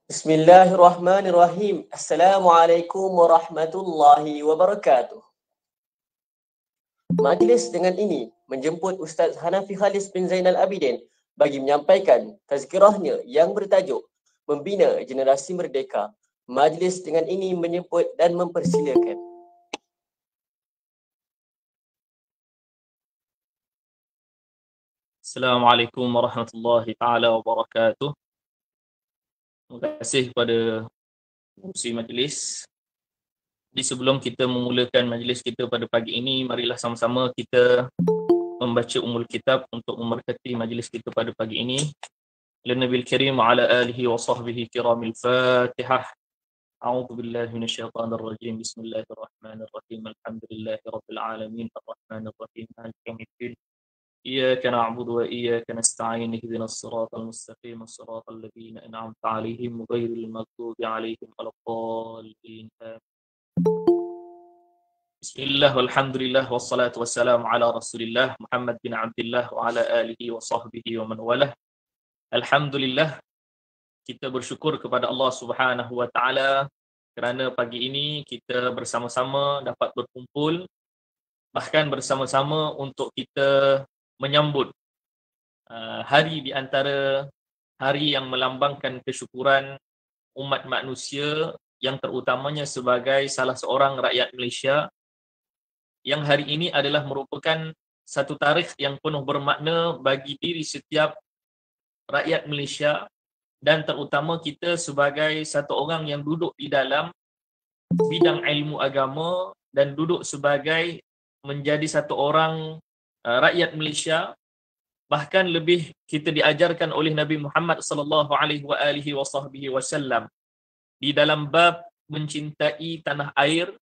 Bismillahirrahmanirrahim. Assalamualaikum warahmatullahi wabarakatuh. Majlis dengan ini menjemput Ustaz Hanafi Khalis bin Zainal Abidin bagi menyampaikan tazkirahnya yang bertajuk Membina Generasi Merdeka. Majlis dengan ini menjemput dan mempersilakan. Assalamualaikum warahmatullahi taala wabarakatuh. Terima kasih kepada pengerusi majlis. Di sebelum kita memulakan majlis kita pada pagi ini, marilah sama-sama kita membaca Ummul Kitab untuk memberkati majlis kita pada pagi ini. Lin-Nabil Karim wa ala alihi wa sahbihi kiramil Fatihah. A'udzu billahi minasyaitonir rajim. Bismillahirrahmanirrahim. Alhamdulillahi rabbil alamin. Arrahmanir rahim. Maliki yaumiddin. إياك نعبد وإياك نستعين اهدنا الصراط المستقيم الصراط الذين أنعمت عليهم غير المغضوب عليهم ولا الضالين. بسم الله والحمد لله والصلاة والسلام على رسول الله محمد بن عبد الله وعلى آله وصحبه ومن والاه. Alhamdulillah, kita bersyukur kepada Allah Subhanahu wa taala kerana pagi ini kita bersama-sama dapat berkumpul, bahkan bersama-sama untuk kita menyambut hari di antara hari yang melambangkan kesyukuran umat manusia, yang terutamanya sebagai salah seorang rakyat Malaysia, yang hari ini adalah merupakan satu tarikh yang penuh bermakna bagi diri setiap rakyat Malaysia, dan terutama kita sebagai satu orang yang duduk di dalam bidang ilmu agama dan duduk sebagai menjadi satu orang rakyat Malaysia. Bahkan lebih kita diajarkan oleh Nabi Muhammad sallallahu alaihi wasallam di dalam bab mencintai tanah air,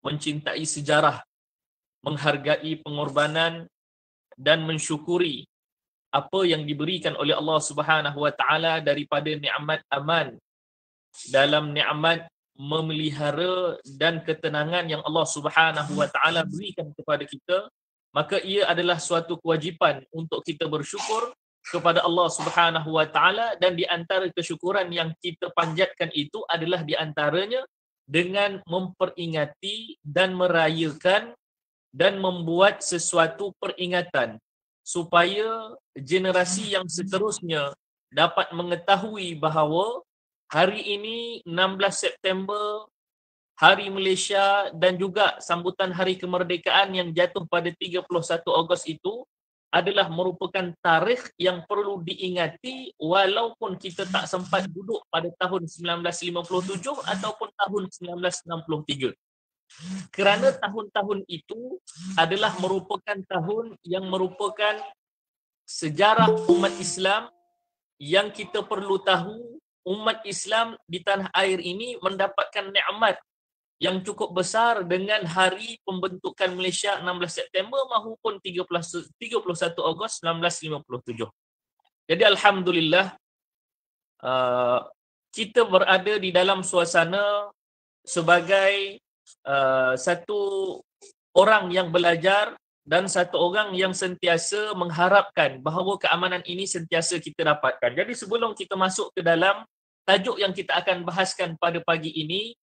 mencintai sejarah, menghargai pengorbanan dan mensyukuri apa yang diberikan oleh Allah Subhanahu wa taala daripada nikmat aman, dalam nikmat memelihara dan ketenangan yang Allah Subhanahu wa taala berikan kepada kita. Maka ia adalah suatu kewajipan untuk kita bersyukur kepada Allah Subhanahu wa taala, dan di antara kesyukuran yang kita panjatkan itu adalah di antaranya dengan memperingati dan merayakan dan membuat sesuatu peringatan supaya generasi yang seterusnya dapat mengetahui bahawa hari ini 16 September, Hari Malaysia, dan juga sambutan Hari Kemerdekaan yang jatuh pada 31 Ogos itu adalah merupakan tarikh yang perlu diingati walaupun kita tak sempat duduk pada tahun 1957 ataupun tahun 1963. Kerana tahun-tahun itu adalah merupakan tahun yang merupakan sejarah umat Islam yang kita perlu tahu. Umat Islam di tanah air ini mendapatkan nikmat yang cukup besar dengan hari pembentukan Malaysia 16 September maupun 31 Ogos 1957. Jadi alhamdulillah, kita berada di dalam suasana sebagai satu orang yang belajar dan satu orang yang sentiasa mengharapkan bahawa keamanan ini sentiasa kita dapatkan. Jadi sebelum kita masuk ke dalam tajuk yang kita akan bahaskan pada pagi ini,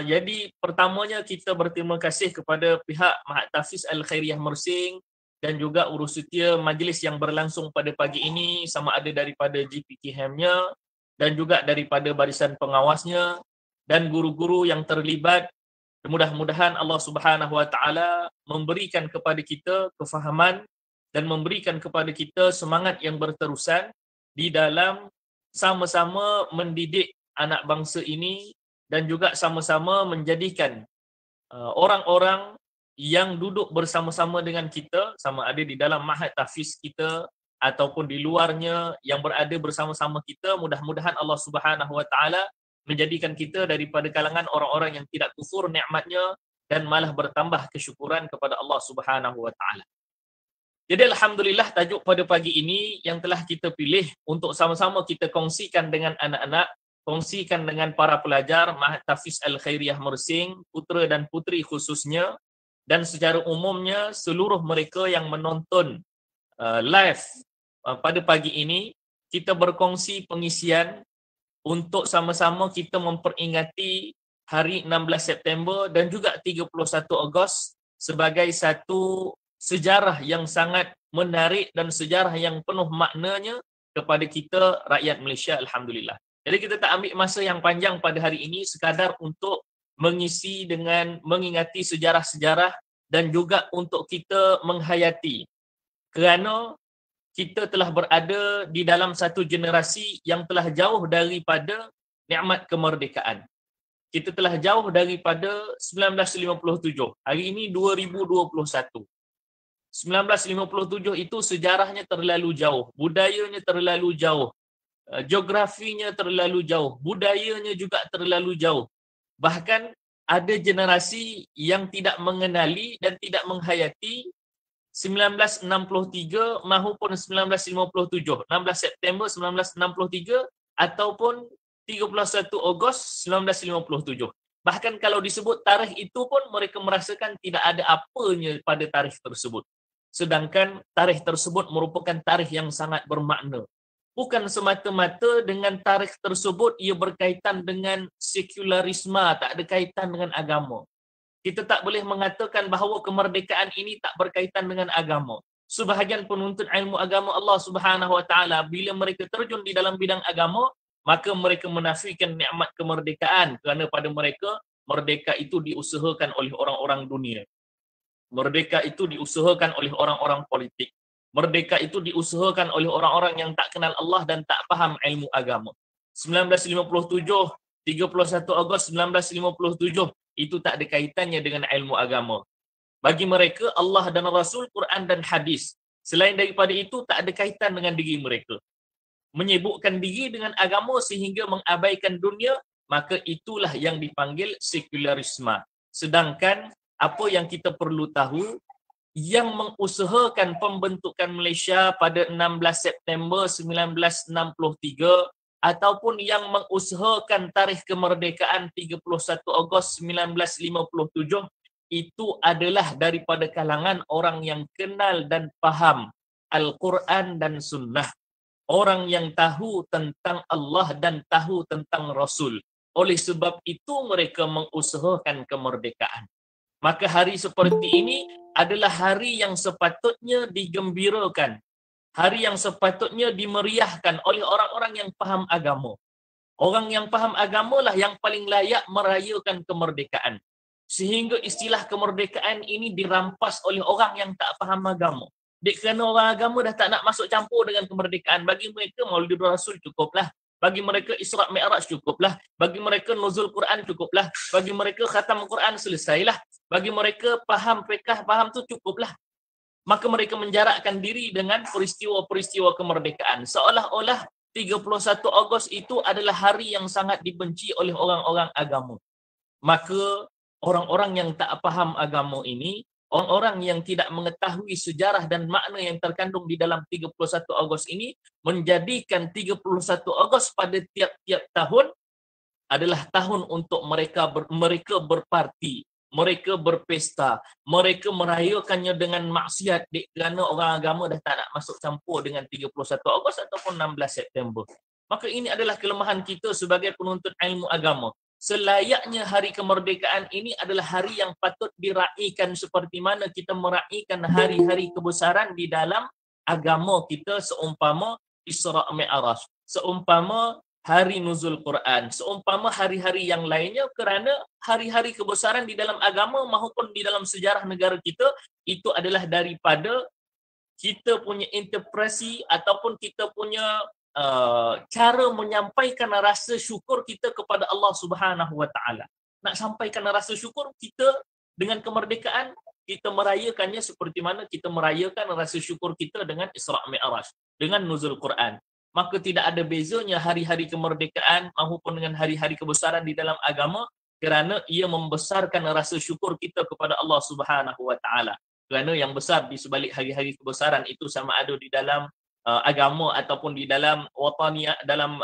jadi pertamanya kita berterima kasih kepada pihak Mahat Tahfiz Al-Khairiyah Mersing dan juga urusutia majlis yang berlangsung pada pagi ini, sama ada daripada GPKM-nya dan juga daripada barisan pengawasnya dan guru-guru yang terlibat. Mudah-mudahan Allah Subhanahu wa taala memberikan kepada kita kefahaman dan memberikan kepada kita semangat yang berterusan di dalam sama-sama mendidik anak bangsa ini, dan juga sama-sama menjadikan orang-orang yang duduk bersama-sama dengan kita, sama ada di dalam Mahat Tahfiz kita ataupun di luarnya, yang berada bersama-sama kita, mudah-mudahan Allah Subhanahu wa taala menjadikan kita daripada kalangan orang-orang yang tidak kufur nikmatnya dan malah bertambah kesyukuran kepada Allah Subhanahu wa taala. Jadi alhamdulillah, tajuk pada pagi ini yang telah kita pilih untuk sama-sama kita kongsikan dengan anak-anak, kongsikan dengan para pelajar Mahat Tahfiz Al-Khairiyah Mersing, putera dan puteri khususnya, dan secara umumnya seluruh mereka yang menonton live pada pagi ini, kita berkongsi pengisian untuk sama-sama kita memperingati hari 16 September dan juga 31 Ogos sebagai satu sejarah yang sangat menarik dan sejarah yang penuh maknanya kepada kita rakyat Malaysia, alhamdulillah. Jadi kita tak ambil masa yang panjang pada hari ini sekadar untuk mengisi dengan mengingati sejarah-sejarah dan juga untuk kita menghayati, kerana kita telah berada di dalam satu generasi yang telah jauh daripada nikmat kemerdekaan. Kita telah jauh daripada 1957. Hari ini 2021. 1957 itu sejarahnya terlalu jauh, budayanya terlalu jauh, geografinya terlalu jauh, budayanya juga terlalu jauh. Bahkan ada generasi yang tidak mengenali dan tidak menghayati 1963 maupun 1957, 16 September 1963 ataupun 31 Ogos 1957. Bahkan kalau disebut tarikh itu pun mereka merasakan tidak ada apanya pada tarikh tersebut. Sedangkan tarikh tersebut merupakan tarikh yang sangat bermakna. Bukan semata-mata dengan tarikh tersebut ia berkaitan dengan sekularisme, tak ada kaitan dengan agama. Kita tak boleh mengatakan bahawa kemerdekaan ini tak berkaitan dengan agama. Sebahagian penuntut ilmu agama Allah Subhanahu Wa Taala bila mereka terjun di dalam bidang agama, maka mereka menafikan nikmat kemerdekaan kerana pada mereka merdeka itu diusahakan oleh orang-orang dunia. Merdeka itu diusahakan oleh orang-orang politik. Merdeka itu diusahakan oleh orang-orang yang tak kenal Allah dan tak faham ilmu agama. 1957, 31 Ogos 1957 itu tak ada kaitannya dengan ilmu agama. Bagi mereka Allah dan Rasul, Quran dan hadis. Selain daripada itu tak ada kaitan dengan diri mereka. Menyibukkan diri dengan agama sehingga mengabaikan dunia, maka itulah yang dipanggil sekularisme. Sedangkan apa yang kita perlu tahu, yang mengusahakan pembentukan Malaysia pada 16 September 1963 ataupun yang mengusahakan tarikh kemerdekaan 31 Ogos 1957 itu adalah daripada kalangan orang yang kenal dan faham Al-Quran dan Sunnah. Orang yang tahu tentang Allah dan tahu tentang Rasul. Oleh sebab itu mereka mengusahakan kemerdekaan. Maka hari seperti ini adalah hari yang sepatutnya digembirakan. Hari yang sepatutnya dimeriahkan oleh orang-orang yang faham agama. Orang yang faham agama lah yang paling layak merayakan kemerdekaan. Sehingga istilah kemerdekaan ini dirampas oleh orang yang tak faham agama. Kerana orang agama dah tak nak masuk campur dengan kemerdekaan. Bagi mereka Maulid Rasul cukuplah. Bagi mereka Isra' Mi'raj cukuplah. Bagi mereka Nuzul Quran cukuplah. Bagi mereka khatam Quran selesailah. Bagi mereka faham fiqh, faham tu cukuplah. Maka mereka menjarakkan diri dengan peristiwa-peristiwa kemerdekaan. Seolah-olah 31 Ogos itu adalah hari yang sangat dibenci oleh orang-orang agama. Maka orang-orang yang tak faham agama ini, orang-orang yang tidak mengetahui sejarah dan makna yang terkandung di dalam 31 Ogos ini, menjadikan 31 Ogos pada tiap-tiap tahun adalah tahun untuk mereka berparti, mereka berpesta, mereka merayakannya dengan maksiat kerana orang agama dah tak nak masuk campur dengan 31 Ogos ataupun 16 September. Maka ini adalah kelemahan kita sebagai penuntut ilmu agama. Selayaknya hari kemerdekaan ini adalah hari yang patut diraikan seperti mana kita meraikan hari-hari kebesaran di dalam agama kita, seumpama Isra' Mi'raj, seumpama hari nuzul Quran, seumpama hari-hari yang lainnya, kerana hari-hari kebesaran di dalam agama maupun di dalam sejarah negara kita itu adalah daripada kita punya interpretasi ataupun kita punya cara menyampaikan rasa syukur kita kepada Allah Subhanahu Wa Taala. Nak sampaikan rasa syukur kita dengan kemerdekaan, kita merayakannya seperti mana kita merayakan rasa syukur kita dengan Isra' Mi'raj, dengan nuzul Quran. Maka tidak ada bezanya hari-hari kemerdekaan maupun dengan hari-hari kebesaran di dalam agama, kerana ia membesarkan rasa syukur kita kepada Allah Subhanahu Wa Taala. Kerana yang besar di sebalik hari-hari kebesaran itu sama ada di dalam agama ataupun di dalam wataniyah, dalam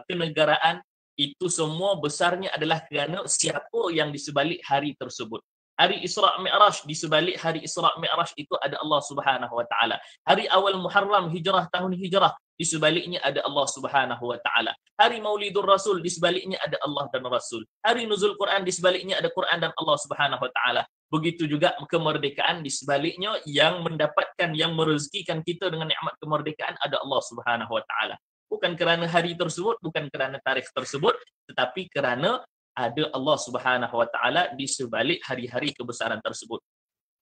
kenegaraan, itu semua besarnya adalah kerana siapa yang di sebalik hari tersebut. Hari Isra' Mi'raj, di sebalik hari Isra' Mi'raj itu ada Allah Subhanahu Wa Taala. Hari awal Muharram Hijrah, tahun Hijrah, di sebaliknya ada Allah Subhanahu wa taala. Hari Maulidur Rasul, di sebaliknya ada Allah dan Rasul. Hari Nuzul Quran, di sebaliknya ada Quran dan Allah Subhanahu wa taala. Begitu juga kemerdekaan, di sebaliknya yang mendapatkan, yang merezekikan kita dengan nikmat kemerdekaan ada Allah Subhanahu wa taala. Bukan kerana hari tersebut, bukan kerana tarikh tersebut, tetapi kerana ada Allah Subhanahu wa taala di sebalik hari-hari kebesaran tersebut.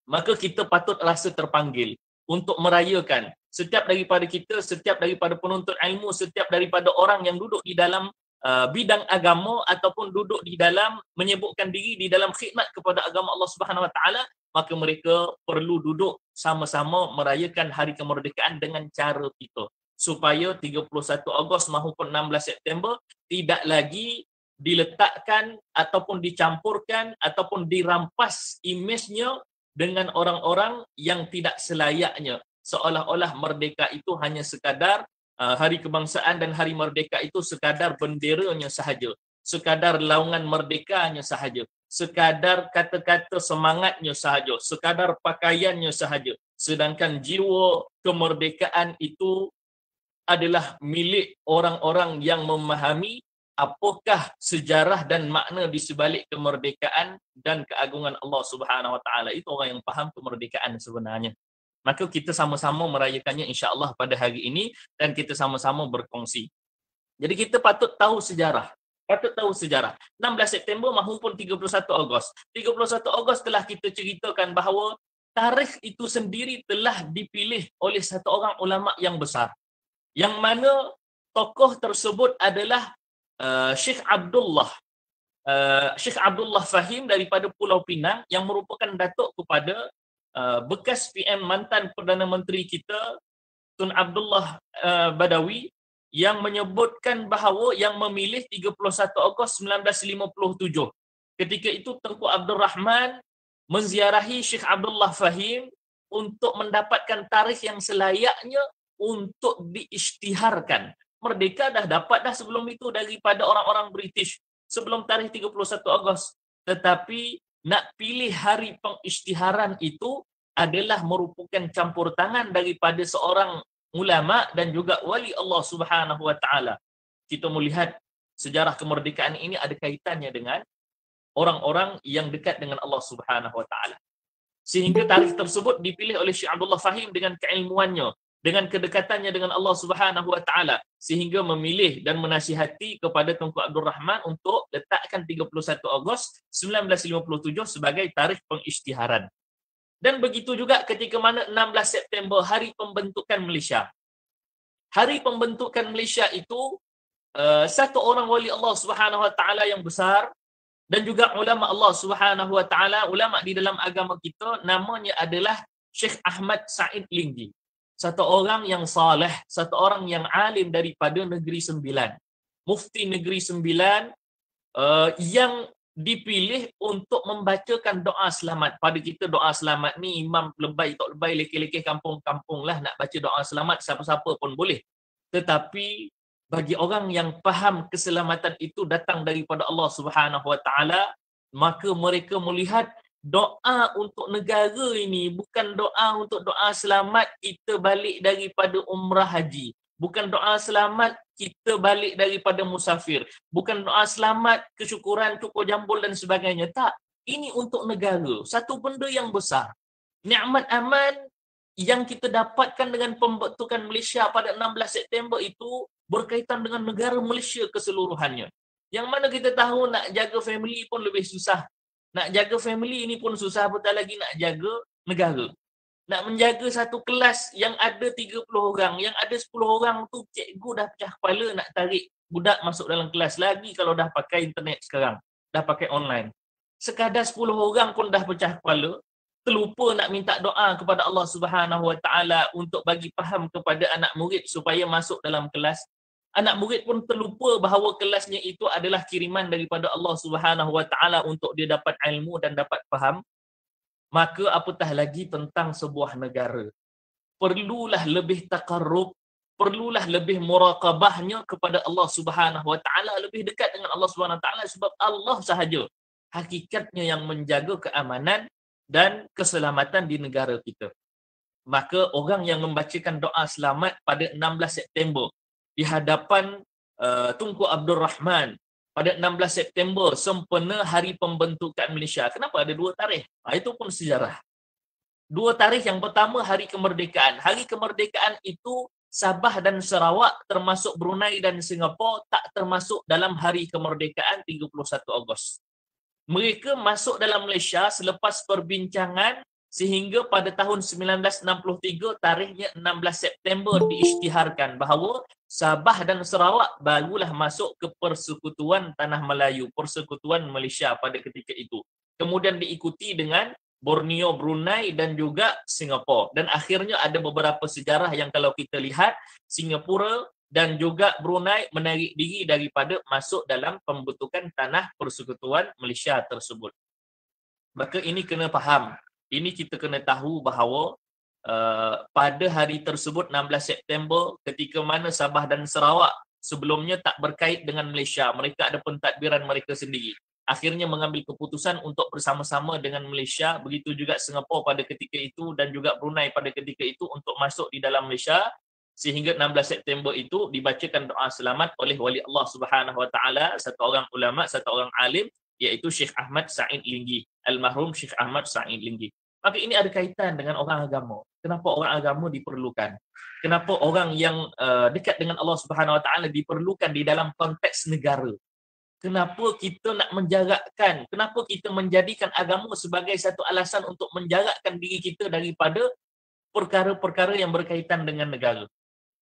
Maka kita patut rasa terpanggil untuk merayakan. Setiap daripada kita, setiap daripada penuntut ilmu, setiap daripada orang yang duduk di dalam bidang agama ataupun duduk di dalam menyebutkan diri di dalam khidmat kepada agama Allah Subhanahu wa taala, maka mereka perlu duduk sama-sama merayakan hari kemerdekaan dengan cara kita, supaya 31 Ogos maupun 16 September tidak lagi diletakkan ataupun dicampurkan ataupun dirampas imejnya dengan orang-orang yang tidak selayaknya, seolah-olah merdeka itu hanya sekadar hari kebangsaan dan hari merdeka itu sekadar benderanya sahaja, sekadar laungan merdekanya sahaja, sekadar kata-kata semangatnya sahaja, sekadar pakaiannya sahaja, sedangkan jiwa kemerdekaan itu adalah milik orang-orang yang memahami apakah sejarah dan makna di sebalik kemerdekaan dan keagungan Allah Subhanahu wa taala. Itu orang yang faham kemerdekaan sebenarnya. Maka kita sama-sama merayakannya insya-Allah pada hari ini dan kita sama-sama berkongsi. Jadi kita patut tahu sejarah. Patut tahu sejarah. 16 September maupun 31 Ogos. 31 Ogos telah kita ceritakan bahawa tarikh itu sendiri telah dipilih oleh satu orang ulama yang besar. Yang mana tokoh tersebut adalah Syekh Abdullah Fahim daripada Pulau Pinang yang merupakan datuk kepada bekas PM mantan Perdana Menteri kita Tun Abdullah Badawi, yang menyebutkan bahawa yang memilih 31 Ogos 1957. Ketika itu Tengku Abdul Rahman menziarahi Syekh Abdullah Fahim untuk mendapatkan tarikh yang selayaknya untuk diisytiharkan. Merdeka dah dapat dah sebelum itu daripada orang-orang British sebelum tarikh 31 Ogos. Tetapi nak pilih hari pengisytiharan itu adalah merupakan campur tangan daripada seorang ulama dan juga wali Allah Subhanahu wa taala. Kita melihat sejarah kemerdekaan ini ada kaitannya dengan orang-orang yang dekat dengan Allah Subhanahu wa taala. Sehingga tarikh tersebut dipilih oleh Syekh Abdullah Fahim dengan keilmuannya, dengan kedekatannya dengan Allah Subhanahu wa taala, sehingga memilih dan menasihati kepada Tunku Abdul Rahman untuk letakkan 31 Ogos 1957 sebagai tarikh pengisytiharan. Dan begitu juga ketika mana 16 September hari pembentukan Malaysia. Hari pembentukan Malaysia itu satu orang wali Allah Subhanahu wa taala yang besar dan juga ulama Allah Subhanahu wa taala, ulama di dalam agama kita, namanya adalah Syekh Ahmad Said Linggi. Satu orang yang saleh, satu orang yang alim daripada Negeri Sembilan. Mufti Negeri Sembilan yang dipilih untuk membacakan doa selamat. Pada kita doa selamat ni imam lebay tak lebay, lekeh-lekeh kampung-kampung lah nak baca doa selamat, siapa-siapa pun boleh. Tetapi bagi orang yang faham keselamatan itu datang daripada Allah Subhanahu wa taala, maka mereka melihat doa untuk negara ini bukan doa untuk doa selamat kita balik daripada umrah haji, bukan doa selamat kita balik daripada musafir, bukan doa selamat kesyukuran cukur jambul dan sebagainya. Tak, ini untuk negara, satu benda yang besar. Nikmat aman yang kita dapatkan dengan pembentukan Malaysia pada 16 September itu berkaitan dengan negara Malaysia keseluruhannya. Yang mana kita tahu nak jaga family pun lebih susah. Nak jaga family ini pun susah, apatah lagi nak jaga negara. Nak menjaga satu kelas yang ada 30 orang, yang ada 10 orang tu cikgu dah pecah kepala nak tarik budak masuk dalam kelas, lagi kalau dah pakai internet sekarang, dah pakai online. Sekadar 10 orang pun dah pecah kepala, terlupa nak minta doa kepada Allah Subhanahu wa taala untuk bagi faham kepada anak murid supaya masuk dalam kelas. Anak murid pun terlupa bahawa kelasnya itu adalah kiriman daripada Allah Subhanahu wa taala untuk dia dapat ilmu dan dapat faham. Maka apatah lagi tentang sebuah negara. Perlulah lebih taqarrub, perlulah lebih muraqabahnya kepada Allah Subhanahu wa taala, lebih dekat dengan Allah Subhanahu wa taala, sebab Allah sahaja hakikatnya yang menjaga keamanan dan keselamatan di negara kita. maka orang yang membacakan doa selamat pada 16 September di hadapan Tunku Abdul Rahman pada 16 September sempena hari pembentukan Malaysia. Kenapa ada dua tarikh? Itu pun sejarah. Dua tarikh, yang pertama hari kemerdekaan. Hari kemerdekaan itu Sabah dan Sarawak termasuk Brunei dan Singapura tak termasuk dalam hari kemerdekaan 31 Ogos. Mereka masuk dalam Malaysia selepas perbincangan sehingga pada tahun 1963 tarikhnya 16 September diisytiharkan bahawa Sabah dan Sarawak barulah masuk ke Persekutuan Tanah Melayu, Persekutuan Malaysia pada ketika itu. Kemudian diikuti dengan Borneo, Brunei dan juga Singapura. Dan akhirnya ada beberapa sejarah yang kalau kita lihat, Singapura dan juga Brunei menarik diri daripada masuk dalam pembentukan Tanah Persekutuan Malaysia tersebut. Maka ini kena faham. Ini kita kena tahu bahawa pada hari tersebut 16 September ketika mana Sabah dan Sarawak sebelumnya tak berkait dengan Malaysia, mereka ada pentadbiran mereka sendiri. Akhirnya mengambil keputusan untuk bersama-sama dengan Malaysia, begitu juga Singapura pada ketika itu dan juga Brunei pada ketika itu untuk masuk di dalam Malaysia, sehingga 16 September itu dibacakan doa selamat oleh wali Allah Subhanahu Wa Taala, satu orang ulama, satu orang alim, iaitu Syekh Ahmad Sa'id Linggi, almarhum Syekh Ahmad Sa'id Linggi. Maka ini ada kaitan dengan orang agama. Kenapa orang agama diperlukan? Kenapa orang yang dekat dengan Allah Subhanahu Wa Taala diperlukan di dalam konteks negara? Kenapa kita nak menjarakkan? Kenapa kita menjadikan agama sebagai satu alasan untuk menjarakkan diri kita daripada perkara-perkara yang berkaitan dengan negara?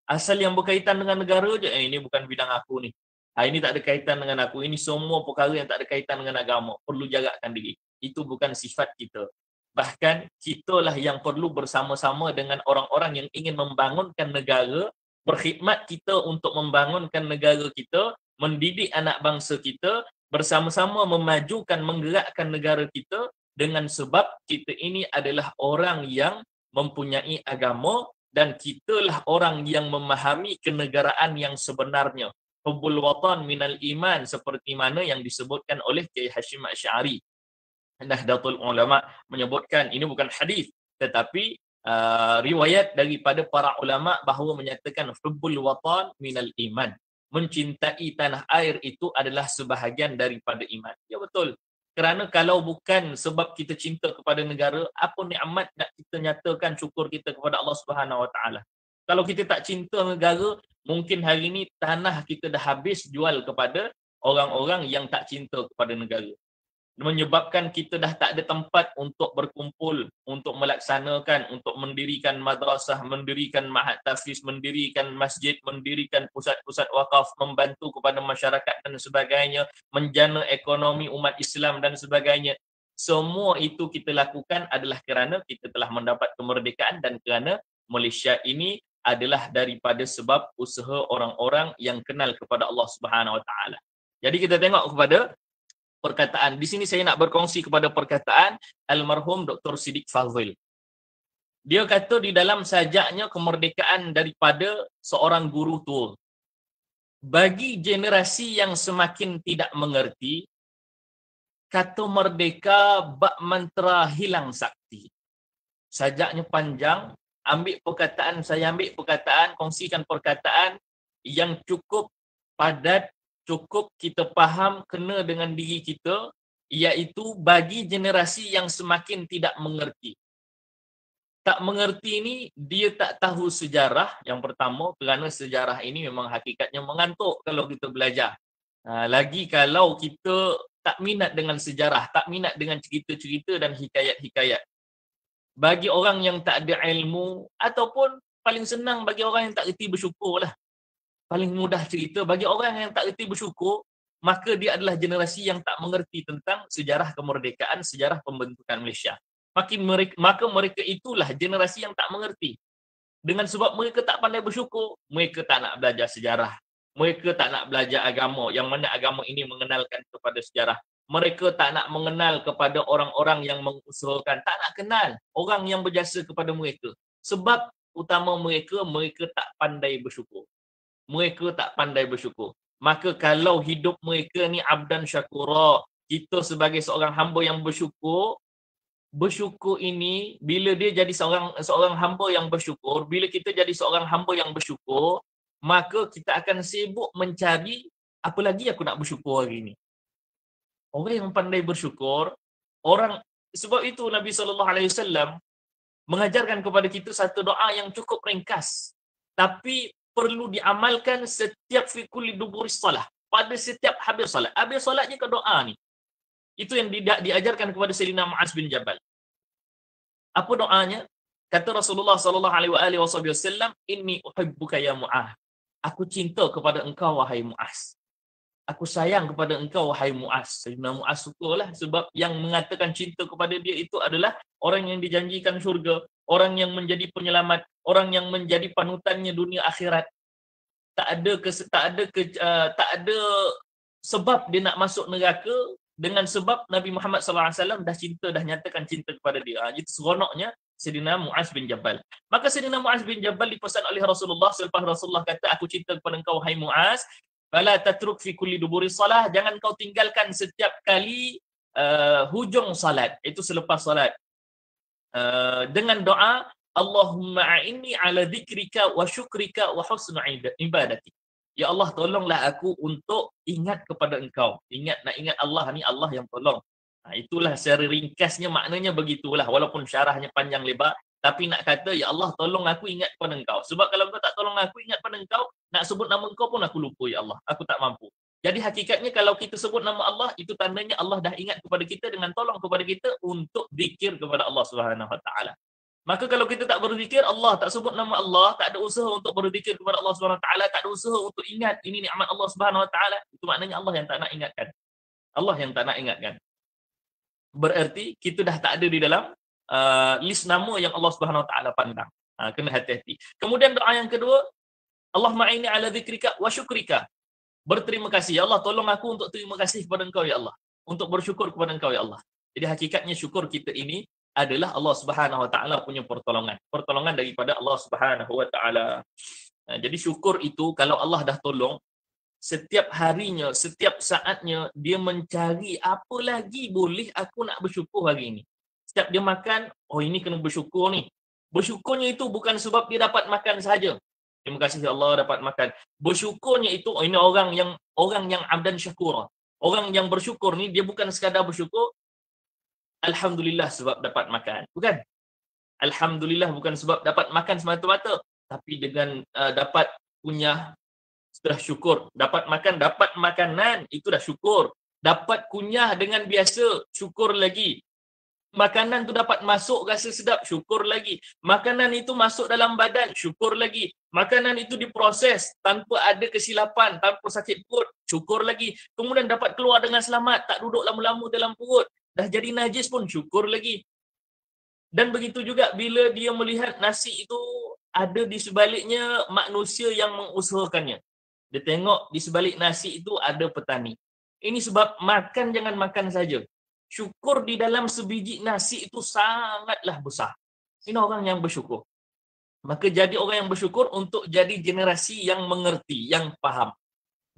Asal yang berkaitan dengan negara je, ini bukan bidang aku ni. Ini tak ada kaitan dengan aku. Ini semua perkara yang tak ada kaitan dengan agama. Perlu jarakkan diri. Itu bukan sifat kita. Bahkan kitalah yang perlu bersama-sama dengan orang-orang yang ingin membangunkan negara, berkhidmat kita untuk membangunkan negara kita, mendidik anak bangsa kita, bersama-sama memajukan, menggerakkan negara kita, dengan sebab kita ini adalah orang yang mempunyai agama dan kitalah orang yang memahami kenegaraan yang sebenarnya. Hubbul watan minal iman, seperti mana yang disebutkan oleh Kiai Hashim Asy'ari. Nahdlatul Ulama menyebutkan, ini bukan hadis tetapi riwayat daripada para ulama bahawa menyatakan hubbul watan minal iman. Mencintai tanah air itu adalah sebahagian daripada iman. Ya betul. Kerana kalau bukan sebab kita cinta kepada negara, apa nikmat nak kita nyatakan syukur kita kepada Allah Subhanahu Wa Taala? Kalau kita tak cinta negara, mungkin hari ini tanah kita dah habis jual kepada orang-orang yang tak cinta kepada negara. Menyebabkan kita dah tak ada tempat untuk berkumpul, untuk melaksanakan, untuk mendirikan madrasah, mendirikan ma'had tahfiz, mendirikan masjid, mendirikan pusat-pusat wakaf, membantu kepada masyarakat dan sebagainya, menjana ekonomi umat Islam dan sebagainya. Semua itu kita lakukan adalah kerana kita telah mendapat kemerdekaan dan kerana Malaysia ini adalah daripada sebab usaha orang-orang yang kenal kepada Allah Subhanahu Wa Taala. Jadi kita tengok kepada perkataan. Di sini saya nak berkongsi kepada perkataan almarhum Dr. Siddiq Fazil. Dia kata di dalam sajaknya kemerdekaan daripada seorang guru tua. Bagi generasi yang semakin tidak mengerti, kata merdeka bak mantra hilang sakti. Sajaknya panjang, saya ambil perkataan, kongsikan perkataan yang cukup padat, cukup kita faham, kena dengan diri kita, iaitu bagi generasi yang semakin tidak mengerti. Tak mengerti ni, dia tak tahu sejarah, yang pertama, kerana sejarah ini memang hakikatnya mengantuk kalau kita belajar. Lagi kalau kita tak minat dengan sejarah, tak minat dengan cerita-cerita dan hikayat-hikayat. Bagi orang yang tak ada ilmu, ataupun paling senang bagi orang yang tak reti bersyukur lah. Paling mudah cerita, bagi orang yang tak reti bersyukur, maka dia adalah generasi yang tak mengerti tentang sejarah kemerdekaan, sejarah pembentukan Malaysia. Maka mereka itulah generasi yang tak mengerti. Dengan sebab mereka tak pandai bersyukur, mereka tak nak belajar sejarah. Mereka tak nak belajar agama, yang mana agama ini mengenalkan kepada sejarah. Mereka tak nak mengenal kepada orang-orang yang mengusahakan, tak nak kenal orang yang berjasa kepada mereka. Sebab utama mereka tak pandai bersyukur. Mereka tak pandai bersyukur. Maka kalau hidup mereka ni abdan syakura, kita sebagai seorang hamba yang bersyukur, bersyukur ini, bila dia jadi seorang hamba yang bersyukur, bila kita jadi seorang hamba yang bersyukur, maka kita akan sibuk mencari apa lagi aku nak bersyukur hari ini. Orang yang pandai bersyukur, orang sebab itu Nabi SAW mengajarkan kepada kita satu doa yang cukup ringkas, tapi perlu diamalkan setiap fi kulli duburis salah, pada setiap habis salat. Habis salatnya ke doa ni. Itu yang diajarkan kepada Sayyidina Muaz bin Jabal. Apa doanya? Kata Rasulullah SAW, "Inni uhibbuka ya Muaz." Aku cinta kepada engkau wahai Muaz. Aku sayang kepada engkau wahai Muaz. Sayyidina Muaz sukalah, sebab yang mengatakan cinta kepada dia itu adalah orang yang dijanjikan syurga, orang yang menjadi penyelamat, orang yang menjadi panutannya dunia akhirat. Tak ada sebab dia nak masuk neraka dengan sebab Nabi Muhammad SAW dah nyatakan cinta kepada dia. Itu seronoknya Sayyidina Muaz bin Jabal. Maka Sayyidina Muaz bin Jabal dipesan oleh Rasulullah, selepas Rasulullah kata, aku cinta kepada engkau wahai Muaz, fala tatruk fi kulli duburi salah, jangan kau tinggalkan setiap kali hujung salat, itu selepas salat, dengan doa, Allahumma a'inni ala dzikrika wa syukrika wa husni ibadati. Ya Allah, tolonglah aku untuk ingat kepada engkau. Nak ingat Allah ni, Allah yang tolong. Itulah secara ringkasnya, maknanya begitulah. Walaupun syarahnya panjang lebar, tapi nak kata, ya Allah, tolong aku ingat kepada engkau. Sebab kalau engkau tak tolong aku ingat kepada engkau, nak sebut nama engkau pun aku lupa, ya Allah. Aku tak mampu. Jadi hakikatnya kalau kita sebut nama Allah, itu tandanya Allah dah ingat kepada kita dengan tolong kepada kita untuk zikir kepada Allah Subhanahu Wa Taala. Maka kalau kita tak berzikir, Allah tak sebut nama Allah, tak ada usaha untuk berzikir kepada Allah Subhanahu Wa Taala, tak ada usaha untuk ingat ini nikmat Allah Subhanahu Wa Taala, itu maknanya Allah yang tak nak ingatkan. Allah yang tak nak ingatkan. Berarti kita dah tak ada di dalam list nama yang Allah Subhanahu Wa Taala pandang. Kena hati-hati. Kemudian doa yang kedua, Allahumma a'inni ala dzikrika wa syukrika. Berterima kasih. Ya Allah, tolong aku untuk terima kasih kepada engkau, ya Allah. Untuk bersyukur kepada engkau, ya Allah. Jadi hakikatnya syukur kita ini adalah Allah Subhanahu Wa Taala punya pertolongan. Pertolongan daripada Allah Subhanahu Wa Taala. Jadi syukur itu, kalau Allah dah tolong, setiap harinya, setiap saatnya, dia mencari apa lagi boleh aku nak bersyukur hari ini. Setiap dia makan, oh ini kena bersyukur ni. Bersyukurnya itu bukan sebab dia dapat makan saja. Terima kasih ya Allah dapat makan. Bersyukurnya itu, oh ini orang yang abdan syakura. Orang yang bersyukur ni, dia bukan sekadar bersyukur, Alhamdulillah sebab dapat makan. Bukan. Alhamdulillah bukan sebab dapat makan semata-mata. Tapi dengan dapat kunyah, sudah syukur. Dapat makan, dapat makanan, itu dah syukur. Dapat kunyah dengan biasa, syukur lagi. Makanan tu dapat masuk, rasa sedap, syukur lagi. Makanan itu masuk dalam badan, syukur lagi. Makanan itu diproses tanpa ada kesilapan, tanpa sakit perut, syukur lagi. Kemudian dapat keluar dengan selamat, tak duduk lama-lama dalam perut. Dah jadi najis pun syukur lagi. Dan begitu juga bila dia melihat nasi itu ada di sebaliknya manusia yang mengusahakannya. Dia tengok di sebalik nasi itu ada petani. Ini sebab makan jangan makan saja. Syukur di dalam sebiji nasi itu sangatlah besar. Ini orang yang bersyukur. Maka jadi orang yang bersyukur untuk jadi generasi yang mengerti, yang faham.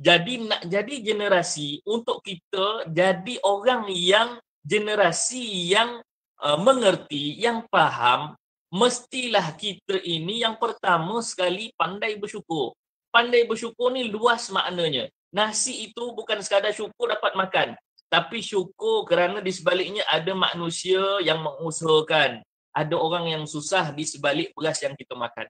Jadi nak jadi generasi untuk kita jadi orang yang generasi yang mengerti, yang faham, mestilah kita ini yang pertama sekali pandai bersyukur. Pandai bersyukur ni luas maknanya. Nasi itu bukan sekadar syukur dapat makan, tapi syukur kerana di sebaliknya ada manusia yang mengusahakan. Ada orang yang susah di sebalik beras yang kita makan.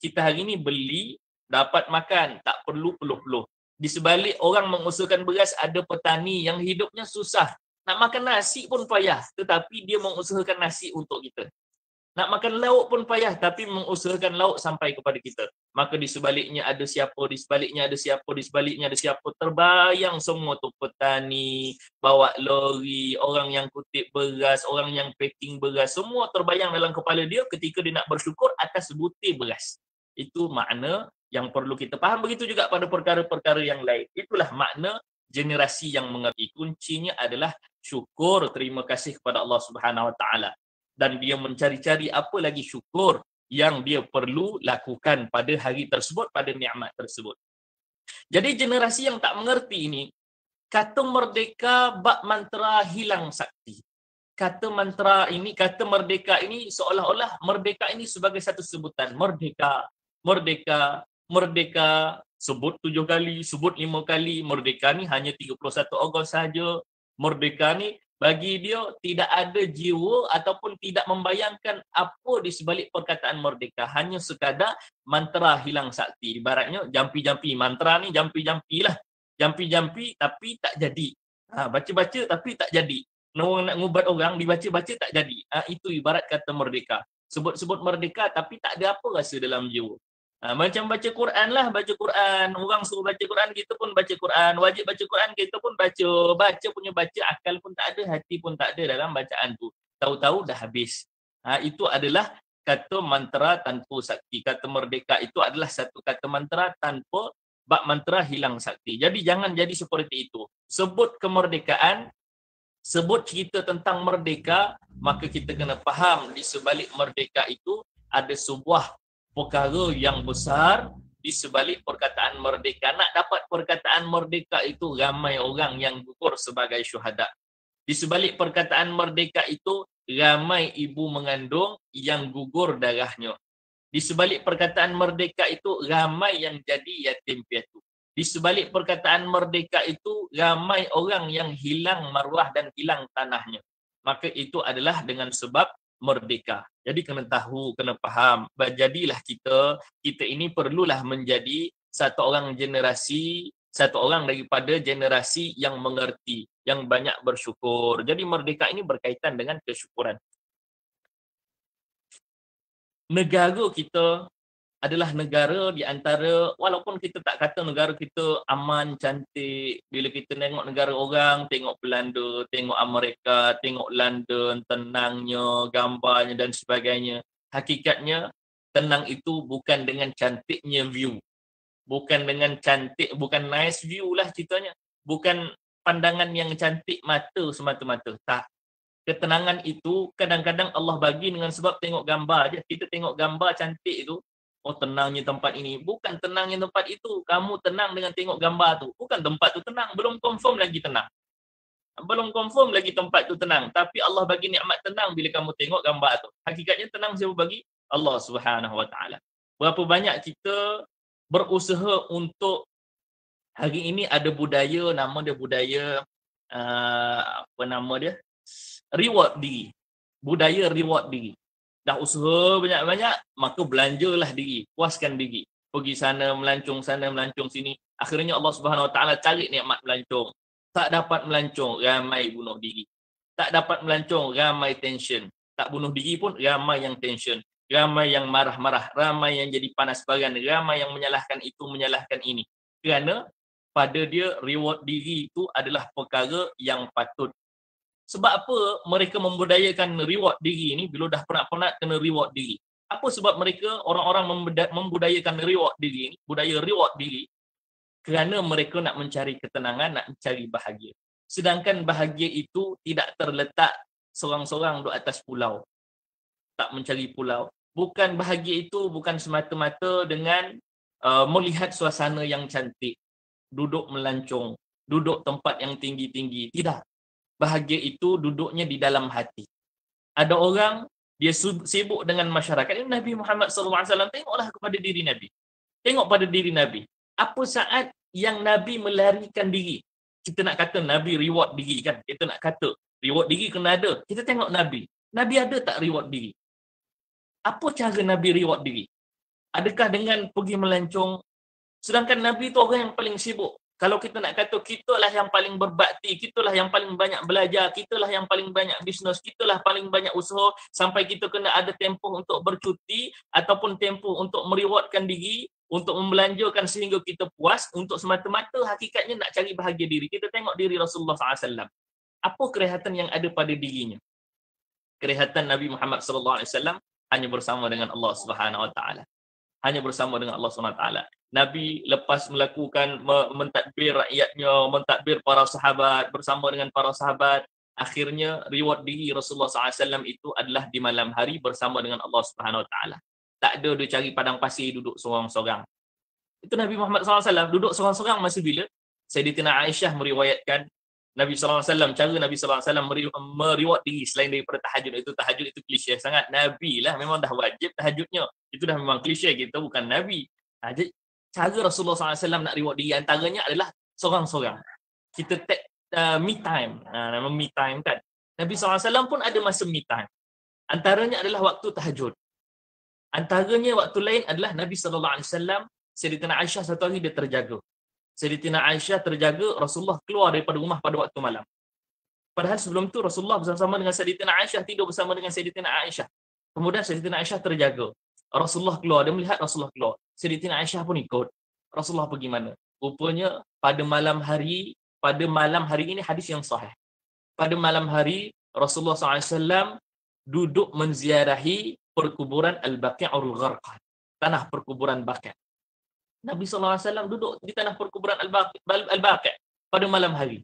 Kita hari ni beli, dapat makan, tak perlu peluh-peluh. Di sebalik orang mengusahakan beras, ada petani yang hidupnya susah. Nak makan nasi pun payah, tetapi dia mengusahakan nasi untuk kita. Nak makan lauk pun payah, tapi mengusahakan lauk sampai kepada kita. Maka di sebaliknya ada siapa, di sebaliknya ada siapa, di sebaliknya ada siapa. Terbayang semua tu, petani, bawa lori, orang yang kutip beras, orang yang packing beras. Semua terbayang dalam kepala dia ketika dia nak bersyukur atas sebutir beras. Itu makna yang perlu kita faham. Begitu juga pada perkara-perkara yang lain. Itulah makna generasi yang mengerti. Kuncinya adalah syukur, terima kasih kepada Allah Subhanahu Wa Taala. Dan dia mencari-cari apa lagi syukur yang dia perlu lakukan pada hari tersebut, pada nikmat tersebut. Jadi generasi yang tak mengerti ini, kata merdeka bak mantra hilang sakti. kata mantra ini, kata merdeka ini seolah-olah merdeka ini sebagai satu sebutan. Merdeka, merdeka, merdeka, sebut 7 kali, sebut 5 kali. Merdeka ni hanya 31 Ogos saja. Merdeka ni bagi dia tidak ada jiwa ataupun tidak membayangkan apa di sebalik perkataan merdeka. Hanya sekadar mantra hilang sakti. Ibaratnya jampi-jampi. Mantra ni jampi-jampi lah. Jampi-jampi tapi tak jadi. Baca-baca tapi tak jadi. Orang nak ngubat orang, dibaca-baca tak jadi. Itu ibarat kata merdeka. Sebut-sebut merdeka tapi tak ada apa rasa dalam jiwa. Macam baca Quran lah, baca Quran. Orang suruh baca Quran, kita pun baca Quran. Wajib baca Quran, kita pun baca. Baca punya baca, akal pun tak ada, hati pun tak ada dalam bacaan tu. Tahu-tahu dah habis. Itu adalah kata mantra tanpa sakti. Kata merdeka itu adalah satu kata mantra tanpa bab mantra hilang sakti. Jadi jangan jadi seperti itu. Sebut kemerdekaan, sebut cerita tentang merdeka, maka kita kena faham di sebalik merdeka itu ada sebuah perkara yang besar di sebalik perkataan merdeka. Nak dapat perkataan merdeka itu ramai orang yang gugur sebagai syuhada. Di sebalik perkataan merdeka itu ramai ibu mengandung yang gugur darahnya. Di sebalik perkataan merdeka itu ramai yang jadi yatim piatu. Di sebalik perkataan merdeka itu ramai orang yang hilang maruah dan hilang tanahnya. Maka itu adalah dengan sebab merdeka. Jadi kena tahu, kena faham. Jadilah kita ini perlulah menjadi satu orang daripada generasi yang mengerti, yang banyak bersyukur. Jadi merdeka ini berkaitan dengan kesyukuran. Negara kita adalah negara di antara, walaupun kita tak kata negara kita aman, cantik. Bila kita tengok negara orang, tengok Belanda, tengok Amerika, tengok London, tenangnya, gambarnya dan sebagainya. Hakikatnya, tenang itu bukan dengan cantiknya view. Bukan dengan cantik, bukan nice view lah ceritanya. Bukan pandangan yang cantik mata semata-mata. Tak. Ketenangan itu kadang-kadang Allah bagi dengan sebab tengok gambar je. Kita tengok gambar cantik itu, oh tenangnya tempat ini. Bukan tenangnya tempat itu. Kamu tenang dengan tengok gambar tu. Bukan tempat tu tenang. Belum confirm lagi tenang. Belum confirm lagi tempat tu tenang. Tapi Allah bagi nikmat tenang bila kamu tengok gambar tu. Hakikatnya tenang siapa bagi? Allah Subhanahu Wa Taala. Berapa banyak kita berusaha untuk, hari ini ada budaya, nama dia budaya, apa nama dia? Reward diri. Budaya reward diri. Dah usaha banyak-banyak, maka belanjalah diri, puaskan diri. Pergi sana, melancong sini. Akhirnya Allah Subhanahu Wa Taala cari nikmat melancong. Tak dapat melancong, ramai bunuh diri. Tak dapat melancong, ramai tension. Tak bunuh diri pun, ramai yang tension. Ramai yang marah-marah, ramai yang jadi panas baran, ramai yang menyalahkan itu, menyalahkan ini. Kerana pada dia reward diri itu adalah perkara yang patut. Sebab apa mereka membudayakan reward diri ni bila dah penat-penat kena reward diri? Apa sebab mereka orang-orang membudayakan reward diri ni, budaya reward diri? Kerana mereka nak mencari ketenangan, nak mencari bahagia. Sedangkan bahagia itu tidak terletak seorang-seorang di atas pulau. Tak mencari pulau. Bukan bahagia itu bukan semata-mata dengan melihat suasana yang cantik, duduk melancong, duduk tempat yang tinggi-tinggi. Tidak. Bahagia itu duduknya di dalam hati. Ada orang dia sibuk dengan masyarakat. Ini Nabi Muhammad SAW, tengoklah kepada diri Nabi. Tengok pada diri Nabi. Apa saat yang Nabi melarikan diri? Kita nak kata Nabi reward diri kan? Kita nak kata reward diri kena ada. Kita tengok Nabi. Nabi ada tak reward diri? Apa cara Nabi reward diri? Adakah dengan pergi melancong? Sedangkan Nabi itu orang yang paling sibuk. Kalau kita nak kata, kitalah yang paling berbakti, kitalah yang paling banyak belajar, kitalah yang paling banyak bisnes, kitalah paling banyak usaha, sampai kita kena ada tempoh untuk bercuti, ataupun tempoh untuk merewardkan diri, untuk membelanjakan sehingga kita puas, untuk semata-mata hakikatnya nak cari bahagia diri. Kita tengok diri Rasulullah SAW. Apa kerehatan yang ada pada dirinya? Kerehatan Nabi Muhammad SAW hanya bersama dengan Allah Subhanahu Wa Taala. Hanya bersama dengan Allah Subhanahu Wa Taala. Nabi lepas melakukan mentadbir rakyatnya, mentadbir para sahabat, bersama dengan para sahabat, akhirnya reward diri Rasulullah SAW itu adalah di malam hari bersama dengan Allah Subhanahu Wa Taala. Tak ada dia cari padang pasir duduk seorang-seorang. Itu Nabi Muhammad SAW duduk seorang-seorang masa bila? Sayyidatina Aisyah meriwayatkan, Nabi SAW, cara Nabi SAW mereward diri selain daripada tahajud. Tahajud itu klise sangat. Nabi lah memang dah wajib tahajudnya. Itu dah memang klise, kita bukan Nabi. Jadi cara Rasulullah SAW nak reward diri antaranya adalah seorang-seorang. Kita take me time. Nama me time kan. Nabi SAW pun ada masa me time. Antaranya adalah waktu tahajud. Antaranya waktu lain adalah Nabi SAW, Sayyidatina Aisyah satu hari dia terjaga. Sayyidatina Aisyah terjaga, Rasulullah keluar daripada rumah pada waktu malam. Padahal sebelum tu Rasulullah bersama dengan Sayyidatina Aisyah, tidur bersama dengan Sayyidatina Aisyah. Kemudian Sayyidatina Aisyah terjaga. Rasulullah keluar, dia melihat Rasulullah keluar. Sayyidatina Aisyah pun ikut. Rasulullah pergi mana? Rupanya pada malam hari ini hadis yang sahih. Pada malam hari Rasulullah SAW duduk menziarahi perkuburan Al-Baqi'ul Gharqad, tanah perkuburan Baqi'. Nabi SAW duduk di tanah perkuburan Al-Baqi' pada malam hari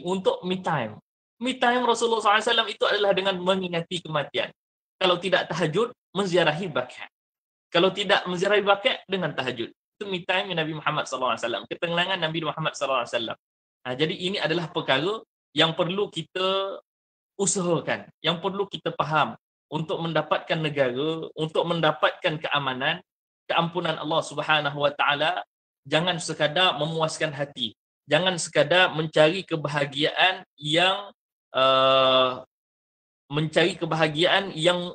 untuk me time. Me time Rasulullah SAW itu adalah dengan mengingati kematian. Kalau tidak tahajud, menziarahi Baqi'. Kalau tidak menziarahi Baqi', dengan tahajud. Itu me time Nabi Muhammad SAW. Ketenangan Nabi Muhammad SAW. Jadi ini adalah perkara yang perlu kita usahakan, yang perlu kita faham untuk mendapatkan negara, untuk mendapatkan keamanan, keampunan Allah Subhanahu Wa Taala. Jangan sekadar memuaskan hati, jangan sekadar mencari kebahagiaan yang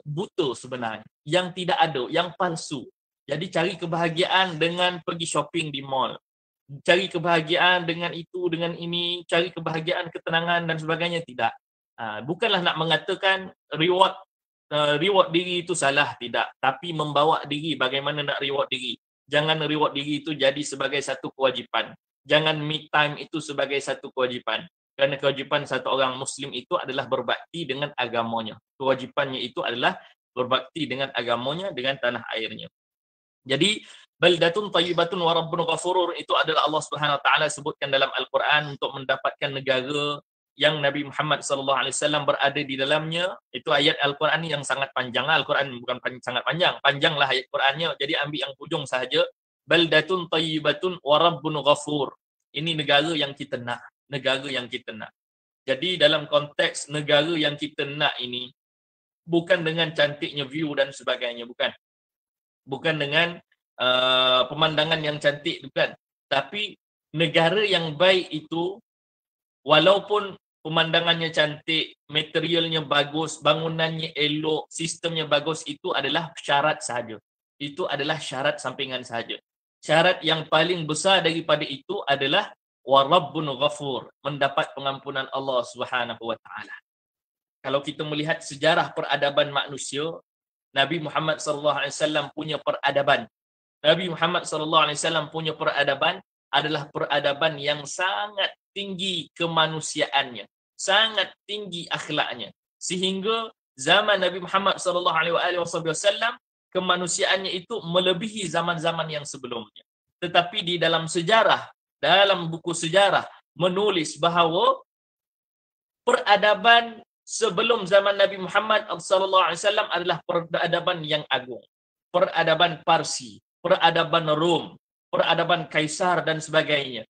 buta sebenarnya, yang tidak ada, yang palsu. Jadi cari kebahagiaan dengan pergi shopping di mall, cari kebahagiaan dengan itu, dengan ini, cari kebahagiaan, ketenangan dan sebagainya. Tidak. Bukanlah nak mengatakan reward diri itu salah, tidak. Tapi membawa diri, bagaimana nak reward diri. Jangan reward diri itu jadi sebagai satu kewajipan. Jangan me time itu sebagai satu kewajipan. Kerana kewajipan satu orang Muslim itu adalah berbakti dengan agamanya. Kewajipannya itu adalah berbakti dengan agamanya, dengan tanah airnya. Jadi baldatun tayyibatun wa rabbun ghafurur itu adalah Allah Subhanahu Wa Taala sebutkan dalam Al-Quran untuk mendapatkan negara yang Nabi Muhammad sallallahu alaihi wasallam berada di dalamnya. Itu ayat Al-Quran yang sangat panjang. Al-Quran bukan sangat panjang, panjanglah ayat Qurannya. Jadi ambil yang hujung sahaja. Baldatun tayyibatun wa rabbun ghafur. Ini negara yang kita nak, negara yang kita nak. Jadi dalam konteks negara yang kita nak ini, bukan dengan cantiknya view dan sebagainya, bukan dengan pemandangan yang cantik, bukan. Tapi negara yang baik itu, walaupun pemandangannya cantik, materialnya bagus, bangunannya elok, sistemnya bagus, itu adalah syarat sahaja. Itu adalah syarat sampingan sahaja. Syarat yang paling besar daripada itu adalah wa rabbun ghafur, mendapat pengampunan Allah Subhanahu Wa Taala. Kalau kita melihat sejarah peradaban manusia, Nabi Muhammad sallallahu alaihi wasallam punya peradaban. Nabi Muhammad sallallahu alaihi wasallam punya peradaban adalah peradaban yang sangat tinggi kemanusiaannya, sangat tinggi akhlaknya. Sehingga zaman Nabi Muhammad sallallahu alaihi wasallam kemanusiaannya itu melebihi zaman-zaman yang sebelumnya. Tetapi di dalam sejarah, dalam buku sejarah menulis bahawa peradaban sebelum zaman Nabi Muhammad sallallahu alaihi wasallam adalah peradaban yang agung. Peradaban Parsi, peradaban Rom, peradaban Kaisar dan sebagainya.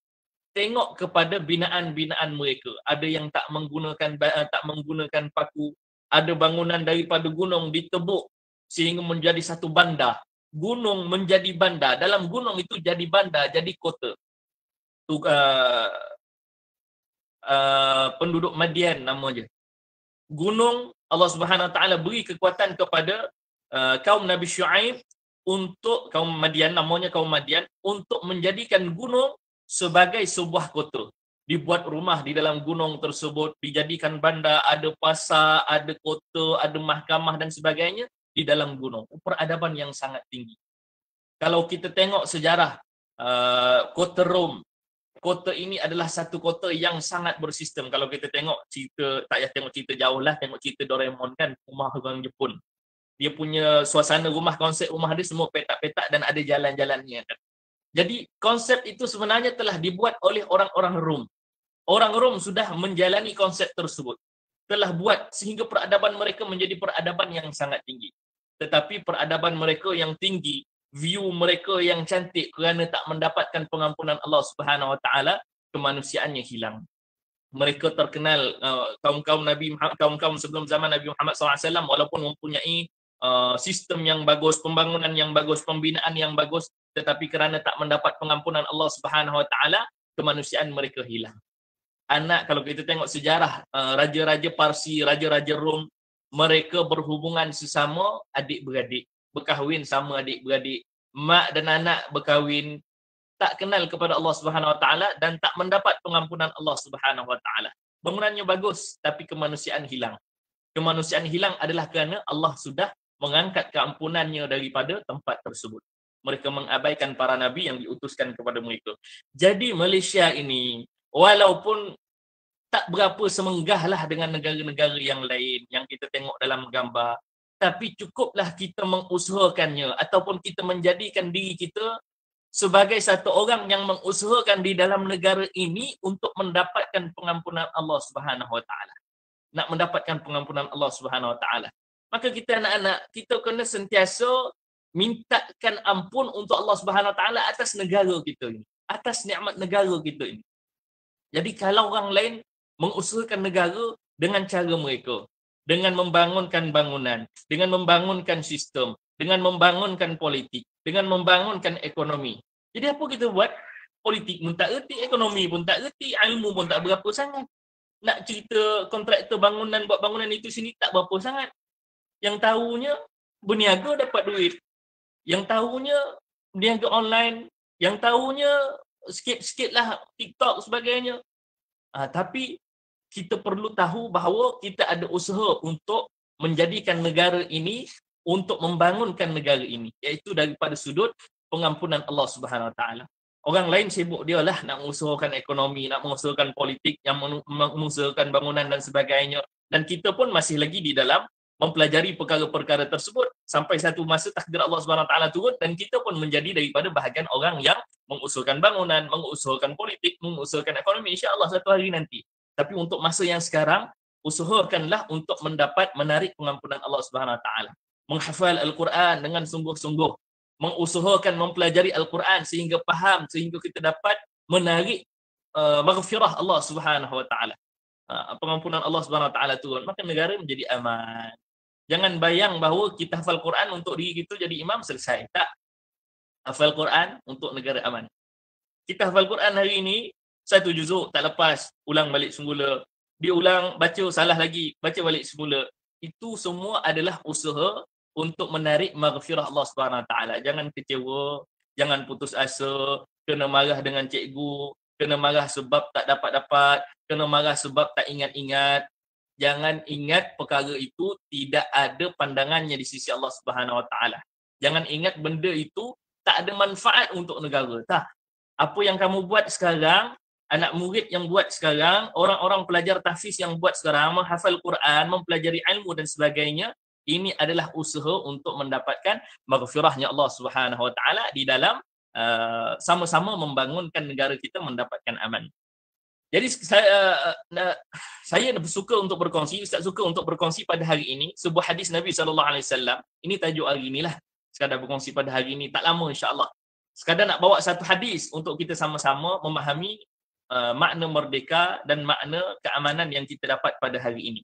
Tengok kepada binaan-binaan mereka. Ada yang tak menggunakan paku, ada bangunan daripada gunung ditebuk sehingga menjadi satu bandar. Gunung menjadi bandar, dalam gunung itu jadi bandar, jadi kota. Penduduk Madian namanya. Gunung, Allah Subhanahu Wa Taala beri kekuatan kepada kaum Nabi Syuaib untuk kaum Madian, namanya kaum Madian, untuk menjadikan gunung sebagai sebuah kota. Dibuat rumah di dalam gunung tersebut, dijadikan bandar, ada pasar, ada kota, ada mahkamah dan sebagainya di dalam gunung. Peradaban yang sangat tinggi. Kalau kita tengok sejarah kota Rom, kota ini adalah satu kota yang sangat bersistem. Kalau kita tengok cerita, tak payah tengok cerita jauh lah, tengok cerita Doraemon kan, rumah orang Jepun. Dia punya suasana rumah, konsep rumah dia semua petak-petak dan ada jalan-jalannya kan. Jadi konsep itu sebenarnya telah dibuat oleh orang-orang Rom. Orang Rom sudah menjalani konsep tersebut. Telah buat sehingga peradaban mereka menjadi peradaban yang sangat tinggi. Tetapi peradaban mereka yang tinggi, view mereka yang cantik, kerana tak mendapatkan pengampunan Allah Subhanahu Wa Taala, kemanusiaannya hilang. mereka terkenal kaum-kaum Nabi Muhammad, kaum-kaum sebelum zaman Nabi Muhammad SAW, walaupun mempunyai sistem yang bagus, pembangunan yang bagus, pembinaan yang bagus, tetapi kerana tak mendapat pengampunan Allah Subhanahu Wa Taala, kemanusiaan mereka hilang. Kalau kita tengok sejarah raja-raja Parsi, raja-raja Rom, mereka berhubungan sesama adik-beradik, berkahwin sama adik-beradik, mak dan anak berkahwin, tak kenal kepada Allah Subhanahu Wa Taala dan tak mendapat pengampunan Allah Subhanahu Wa Taala. Bangunannya bagus tapi kemanusiaan hilang. Kemanusiaan hilang adalah kerana Allah sudah mengangkat keampunannya daripada tempat tersebut. Mereka mengabaikan para nabi yang diutuskan kepada mereka. Jadi Malaysia ini walaupun tak berapa semenggahlah dengan negara-negara yang lain yang kita tengok dalam gambar, tapi cukuplah kita mengusahakannya ataupun kita menjadikan diri kita sebagai satu orang yang mengusahakan di dalam negara ini untuk mendapatkan pengampunan Allah Subhanahu Wa Taala. Nak mendapatkan pengampunan Allah Subhanahu Wa Taala. Maka kita anak-anak, kita kena sentiasa mintakan ampun untuk Allah Subhanahu Wa Taala atas negara kita ini, atas nikmat negara kita ini. Jadi kalau orang lain mengusahakan negara dengan cara mereka, dengan membangunkan bangunan, dengan membangunkan sistem, dengan membangunkan politik, dengan membangunkan ekonomi. Jadi apa kita buat? Politik pun tak erti, ekonomi pun tak erti, ilmu pun tak berapa sangat. Nak cerita kontraktor bangunan, buat bangunan itu sini tak berapa sangat. Yang tahunya berniaga dapat duit. Yang tahunya berniaga online. Yang tahunya sikit-sikit lah TikTok sebagainya. Tapi kita perlu tahu bahawa kita ada usaha untuk menjadikan negara ini, untuk membangunkan negara ini, iaitu daripada sudut pengampunan Allah Subhanahu Wa Taala. Orang lain sibuk dia lah nak mengusahakan ekonomi, nak mengusahakan politik, yang mengusahakan bangunan dan sebagainya. Dan kita pun masih lagi di dalam mempelajari perkara-perkara tersebut sampai satu masa takdir Allah Subhanahu Wa Taala turun dan kita pun menjadi daripada bahagian orang yang mengusahakan bangunan, mengusahakan politik, mengusahakan ekonomi, insya-Allah satu hari nanti. Tapi untuk masa yang sekarang, usahakanlah untuk menarik pengampunan Allah Subhanahu Wa Taala. Menghafal Al-Quran dengan sungguh-sungguh, mengusahakan mempelajari Al-Quran sehingga faham, sehingga kita dapat menarik maghfirah Allah Subhanahu Wa Taala. Pengampunan Allah Subhanahu Wa Taala turun, maka negara menjadi aman. Jangan bayang bahawa kita hafal Quran untuk diri kita jadi imam selesai. Tak. Hafal Quran untuk negara aman. Kita hafal Quran hari ini, satu juzuk tak lepas, ulang balik semula. Diulang, baca salah lagi, baca balik semula. Itu semua adalah usaha untuk menarik maghfirah Allah Subhanahu Wa Taala. Jangan kecewa, jangan putus asa, kena marah dengan cikgu, kena marah sebab tak dapat-dapat, kena marah sebab tak ingat-ingat. Jangan ingat perkara itu tidak ada pandangannya di sisi Allah Subhanahu Wa Taala. Jangan ingat benda itu tak ada manfaat untuk negara. Tak. Apa yang kamu buat sekarang, anak murid yang buat sekarang, orang-orang pelajar tahfiz yang buat sekarang, menghafal Quran, mempelajari ilmu dan sebagainya, ini adalah usaha untuk mendapatkan maghfirahnya Allah Subhanahu Wa Taala di dalam sama-sama membangunkan negara kita mendapatkan aman. Jadi saya suka untuk berkongsi, Ustaz suka untuk berkongsi pada hari ini sebuah hadis Nabi SAW. Ini tajuk hari inilah. Sekadar berkongsi pada hari ini, tak lama insya-Allah. Sekadar nak bawa satu hadis untuk kita sama-sama memahami makna merdeka dan makna keamanan yang kita dapat pada hari ini.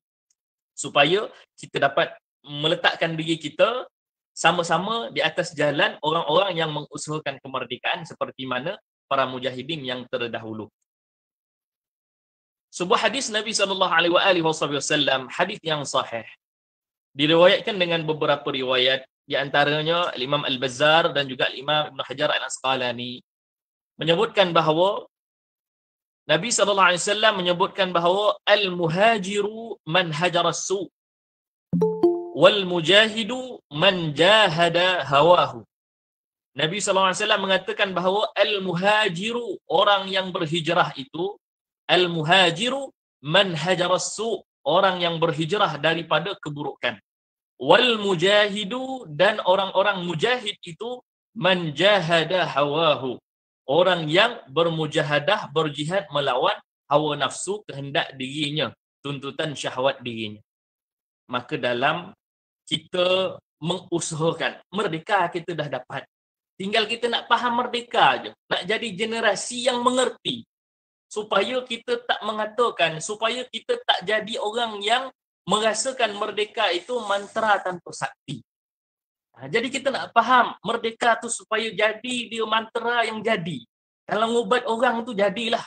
Supaya kita dapat meletakkan diri kita sama-sama di atas jalan orang-orang yang mengusahakan kemerdekaan seperti mana para mujahidin yang terdahulu. Sebuah hadis Nabi SAW, hadis yang sahih, diriwayatkan dengan beberapa riwayat, di antaranya Imam Al-Bazzar dan juga Imam Ibn Hajar Al-Asqalani menyebutkan bahawa Nabi SAW menyebutkan bahawa al-muhajiru man hajara as-su wal mujahidu man jahada hawahu. Nabi SAW mengatakan bahawa al-muhajiru, orang yang berhijrah itu, al-muhajiru man hajara as-su, orang yang berhijrah daripada keburukan. Wal mujahidu, dan orang-orang mujahid itu man jahada hawahu, orang yang bermujahadah, berjihad melawan hawa nafsu, kehendak dirinya, tuntutan syahwat dirinya. Maka dalam kita mengusahakan, merdeka kita dah dapat. Tinggal kita nak faham merdeka je, nak jadi generasi yang mengerti. supaya kita tak mengatakan, supaya kita tak jadi orang yang merasakan merdeka itu mantra tanpa sakti. Jadi kita nak faham merdeka tu supaya jadi dia mantra yang jadi. Kalau ngubat orang tu jadilah.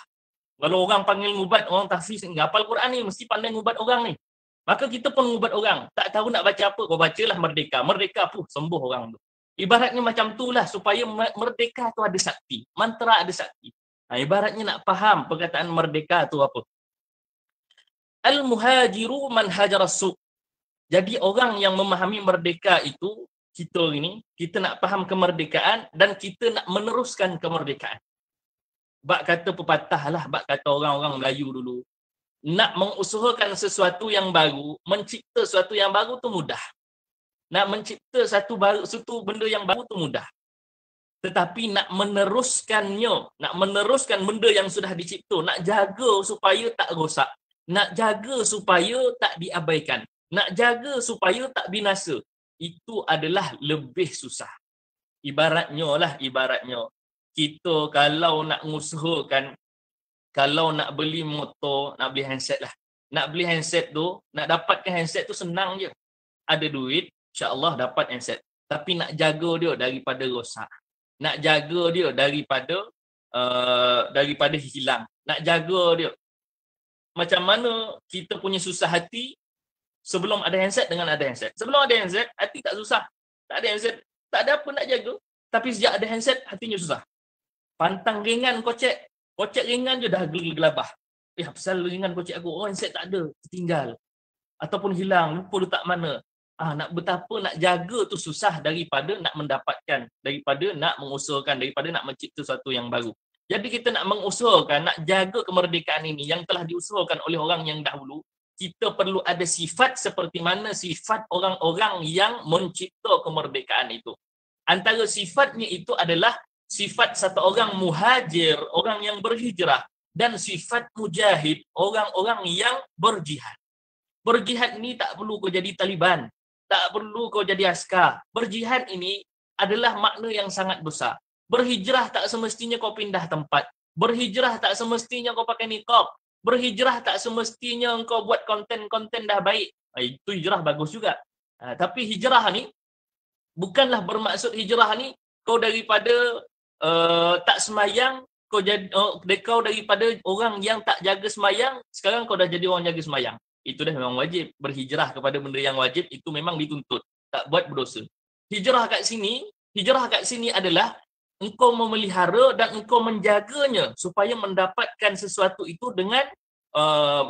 Kalau orang panggil ngubat, orang tahfiz, hafal Quran ni mesti pandai ngubat orang ni. Maka kita pun ngubat orang. Tak tahu nak baca apa, kau bacalah merdeka. Merdeka pun sembuh orang tu. Ibaratnya macam itulah supaya merdeka tu ada sakti. Mantra ada sakti. Ibaratnya nak faham perkataan merdeka tu apa. Al-muhajiru man hajara su'. Jadi orang yang memahami merdeka itu, kita ini, kita nak faham kemerdekaan dan kita nak meneruskan kemerdekaan. Bak kata pepatah lah, bak kata orang-orang Melayu dulu. Nak mengusahakan sesuatu yang baru, mencipta sesuatu yang baru tu mudah. Nak mencipta satu benda yang baru tu mudah. Tetapi nak meneruskannya, nak meneruskan benda yang sudah dicipta, nak jaga supaya tak rosak, nak jaga supaya tak diabaikan, nak jaga supaya tak binasa, itu adalah lebih susah. Ibaratnya, kita kalau nak mengusahakan, kalau nak beli motor, nak beli handset lah. Nak beli handset tu, nak dapatkan handset tu senang je. Ada duit, insya-Allah dapat handset. Tapi nak jaga dia daripada rosak. Nak jaga dia daripada hilang. Nak jaga dia. Macam mana kita punya susah hati sebelum ada handset dengan ada handset. Sebelum ada handset, hati tak susah. Tak ada handset, tak ada apa nak jaga. Tapi sejak ada handset, hatinya susah. Pantang ringan kocek. Kocek ringan je dah gelabah. Pasal ringan kocek aku. Oh, handset tak ada, tertinggal. Ataupun hilang, lupa letak mana. Nak betapa nak jaga tu susah daripada nak mendapatkan, daripada nak mengusahakan, daripada nak mencipta sesuatu yang baru. Jadi kita nak mengusahakan, nak jaga kemerdekaan ini yang telah diusahakan oleh orang yang dahulu, kita perlu ada sifat seperti mana sifat orang-orang yang mencipta kemerdekaan itu. Antara sifatnya itu adalah sifat satu orang muhajir, orang yang berhijrah, dan sifat mujahid, orang-orang yang berjihad. Berjihad ni tak perlu kau jadi Taliban, tak perlu kau jadi askar. Berjihad ini adalah makna yang sangat besar. Berhijrah tak semestinya kau pindah tempat. Berhijrah tak semestinya kau pakai niqab. Berhijrah tak semestinya kau buat konten-konten dah baik. Itu hijrah bagus juga. Tapi hijrah ni bukanlah bermaksud hijrah ni kau daripada tak semayang, kau daripada orang yang tak jaga semayang, sekarang kau dah jadi orang jaga semayang. Itu dah memang wajib. Berhijrah kepada benda yang wajib itu memang dituntut. Tak buat berdosa. Hijrah kat sini adalah engkau memelihara dan engkau menjaganya supaya mendapatkan sesuatu itu dengan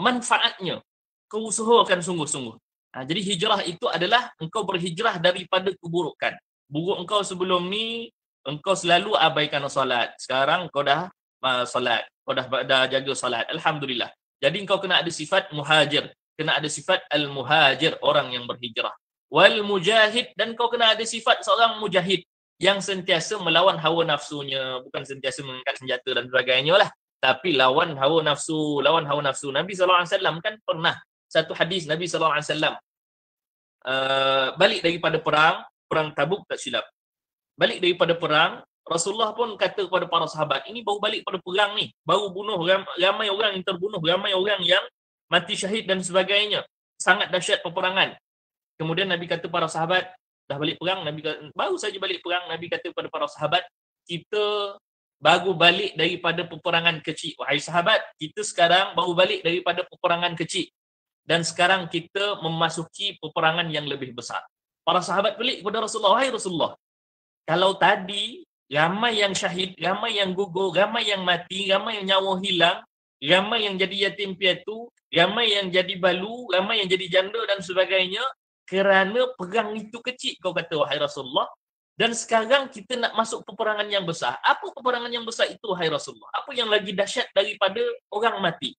manfaatnya. Kau usahakan sungguh-sungguh. Jadi hijrah itu adalah engkau berhijrah daripada keburukan. Buruk engkau sebelum ni, engkau selalu abaikan solat. Sekarang kau dah solat. Kau dah jaga solat. Alhamdulillah. Jadi engkau kena ada sifat muhajir. Kena ada sifat al-muhajir, orang yang berhijrah. Wal mujahid, dan kau kena ada sifat seorang mujahid yang sentiasa melawan hawa nafsunya, bukan sentiasa mengangkat senjata dan sebagainya lah, tapi lawan hawa nafsu. Nabi SAW kan pernah satu hadis, Nabi SAW balik daripada perang Tabuk, tak silap. Balik daripada perang, Rasulullah pun kata kepada para sahabat, ini baru balik pada perang ni, baru bunuh ramai orang yang terbunuh, ramai orang yang mati syahid dan sebagainya. Sangat dahsyat peperangan. Kemudian Nabi kata para sahabat, dah balik perang, baru saja balik perang, Nabi kata kepada para sahabat, kita baru balik daripada peperangan kecil. Wahai sahabat, kita sekarang baru balik daripada peperangan kecil. Dan sekarang kita memasuki peperangan yang lebih besar. Para sahabat balik kepada Rasulullah, wahai Rasulullah, kalau tadi ramai yang syahid, ramai yang gugur, ramai yang mati, ramai yang nyawa hilang, ramai yang jadi yatim piatu, ramai yang jadi balu, ramai yang jadi janda dan sebagainya, kerana perang itu kecil, kau kata wahai Rasulullah. Dan sekarang kita nak masuk peperangan yang besar. Apa peperangan yang besar itu wahai Rasulullah? Apa yang lagi dahsyat daripada orang mati?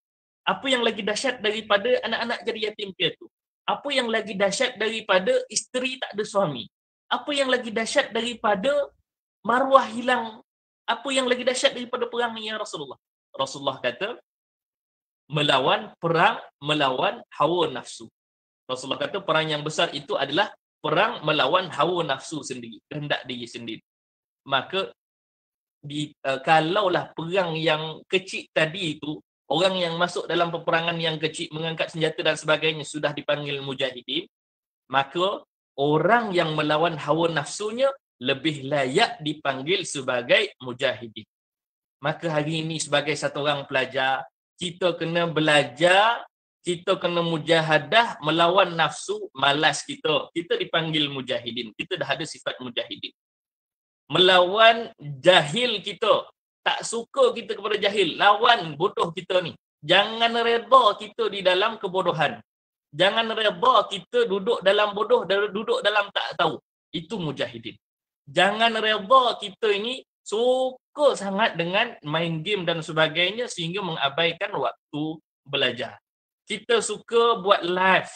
Apa yang lagi dahsyat daripada anak-anak jadi yatim piatu? Apa yang lagi dahsyat daripada isteri tak ada suami? Apa yang lagi dahsyat daripada maruah hilang? Apa yang lagi dahsyat daripada perang ni ya Rasulullah? Rasulullah kata, melawan hawa nafsu. Rasulullah kata perang yang besar itu adalah perang melawan hawa nafsu sendiri, kehendak diri sendiri. Maka kalaulah perang yang kecil tadi itu, orang yang masuk dalam peperangan yang kecil, mengangkat senjata dan sebagainya sudah dipanggil mujahidin, maka orang yang melawan hawa nafsunya lebih layak dipanggil sebagai mujahidin. Maka hari ini sebagai satu orang pelajar, kita kena belajar, kita kena mujahadah melawan nafsu malas kita. Kita dipanggil mujahidin. Kita dah ada sifat mujahidin. Melawan jahil kita. Tak suka kita kepada jahil. Lawan bodoh kita ni. Jangan reda kita di dalam kebodohan. Jangan reda kita duduk dalam bodoh, duduk dalam tak tahu. Itu mujahidin. Jangan reda kita ini suka sangat dengan main game dan sebagainya sehingga mengabaikan waktu belajar. Kita suka buat live.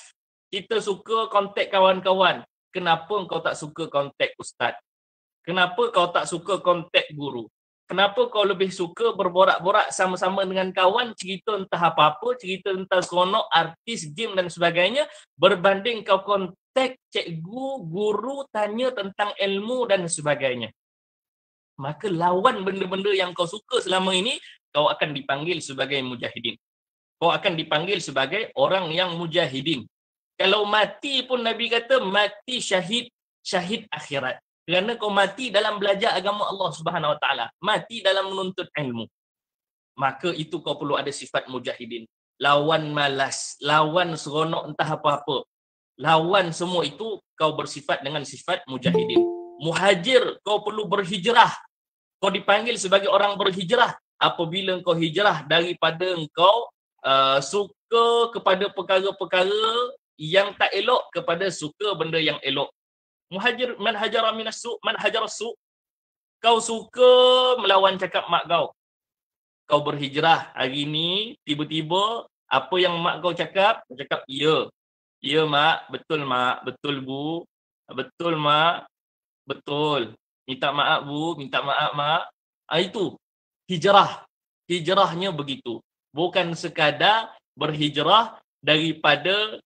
Kita suka kontak kawan-kawan. Kenapa kau tak suka kontak ustaz? Kenapa kau tak suka kontak guru? Kenapa kau lebih suka berborak-borak sama-sama dengan kawan, cerita entah apa-apa, cerita tentang seronok, artis, game dan sebagainya, berbanding kau kontak cikgu, guru, tanya tentang ilmu dan sebagainya. Maka lawan benda-benda yang kau suka selama ini, kau akan dipanggil sebagai mujahidin. Kau akan dipanggil sebagai orang yang mujahidin. Kalau mati pun Nabi kata, mati syahid, syahid akhirat. Kerana kau mati dalam belajar agama Allah Subhanahu Wa Taala, mati dalam menuntut ilmu. Maka itu kau perlu ada sifat mujahidin. Lawan malas, lawan seronok entah apa-apa. Lawan semua itu kau bersifat dengan sifat mujahidin. Muhajir, kau perlu berhijrah. Kau dipanggil sebagai orang berhijrah apabila kau hijrah daripada engkau suka kepada perkara-perkara yang tak elok kepada suka benda yang elok. Muhajir man hajara minas su', man hajara su'. Kau suka melawan cakap mak kau. Kau berhijrah hari ni, tiba-tiba apa yang mak kau cakap, kau cakap ya. Ya mak, betul mak, betul bu. Betul mak, betul. Minta maaf bu, minta maaf mak. Itu hijrah. Hijrahnya begitu. Bukan sekadar berhijrah daripada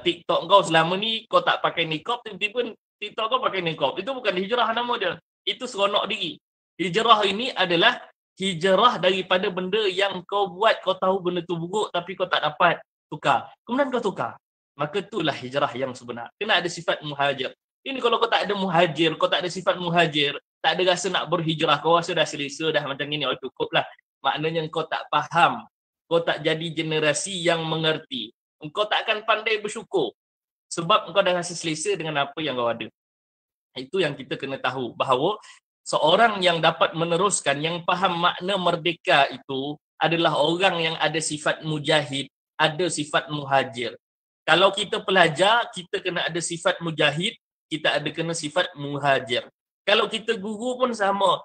TikTok kau selama ni kau tak pakai niqab, tiba-tiba TikTok kau pakai niqab. Itu bukan hijrah nama dia. Itu seronok diri. Hijrah ini adalah hijrah daripada benda yang kau buat, kau tahu benda tu buruk tapi kau tak dapat tukar. Kemudian kau tukar. Maka itulah hijrah yang sebenar. Kena ada sifat muhajir. Ini kalau kau tak ada muhajir, kau tak ada sifat muhajir, tak ada rasa nak berhijrah, kau rasa dah selesa dah macam ni, oh cukuplah. Maknanya kau tak faham. Kau tak jadi generasi yang mengerti. Engkau tak akan pandai bersyukur. Sebab engkau dah rasa selesa dengan apa yang kau ada. Itu yang kita kena tahu. Bahawa seorang yang dapat meneruskan, yang faham makna merdeka itu adalah orang yang ada sifat mujahid, ada sifat muhajir. Kalau kita pelajar, kita kena ada sifat mujahid, kita ada kena sifat muhajir. Kalau kita guru pun sama.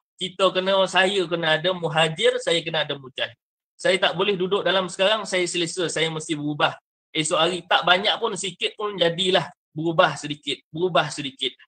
Saya kena ada muhajir, saya kena ada mujahid. Saya tak boleh duduk dalam sekarang, saya selesa, saya mesti berubah. Esok hari tak banyak pun, sikit pun jadilah berubah sedikit.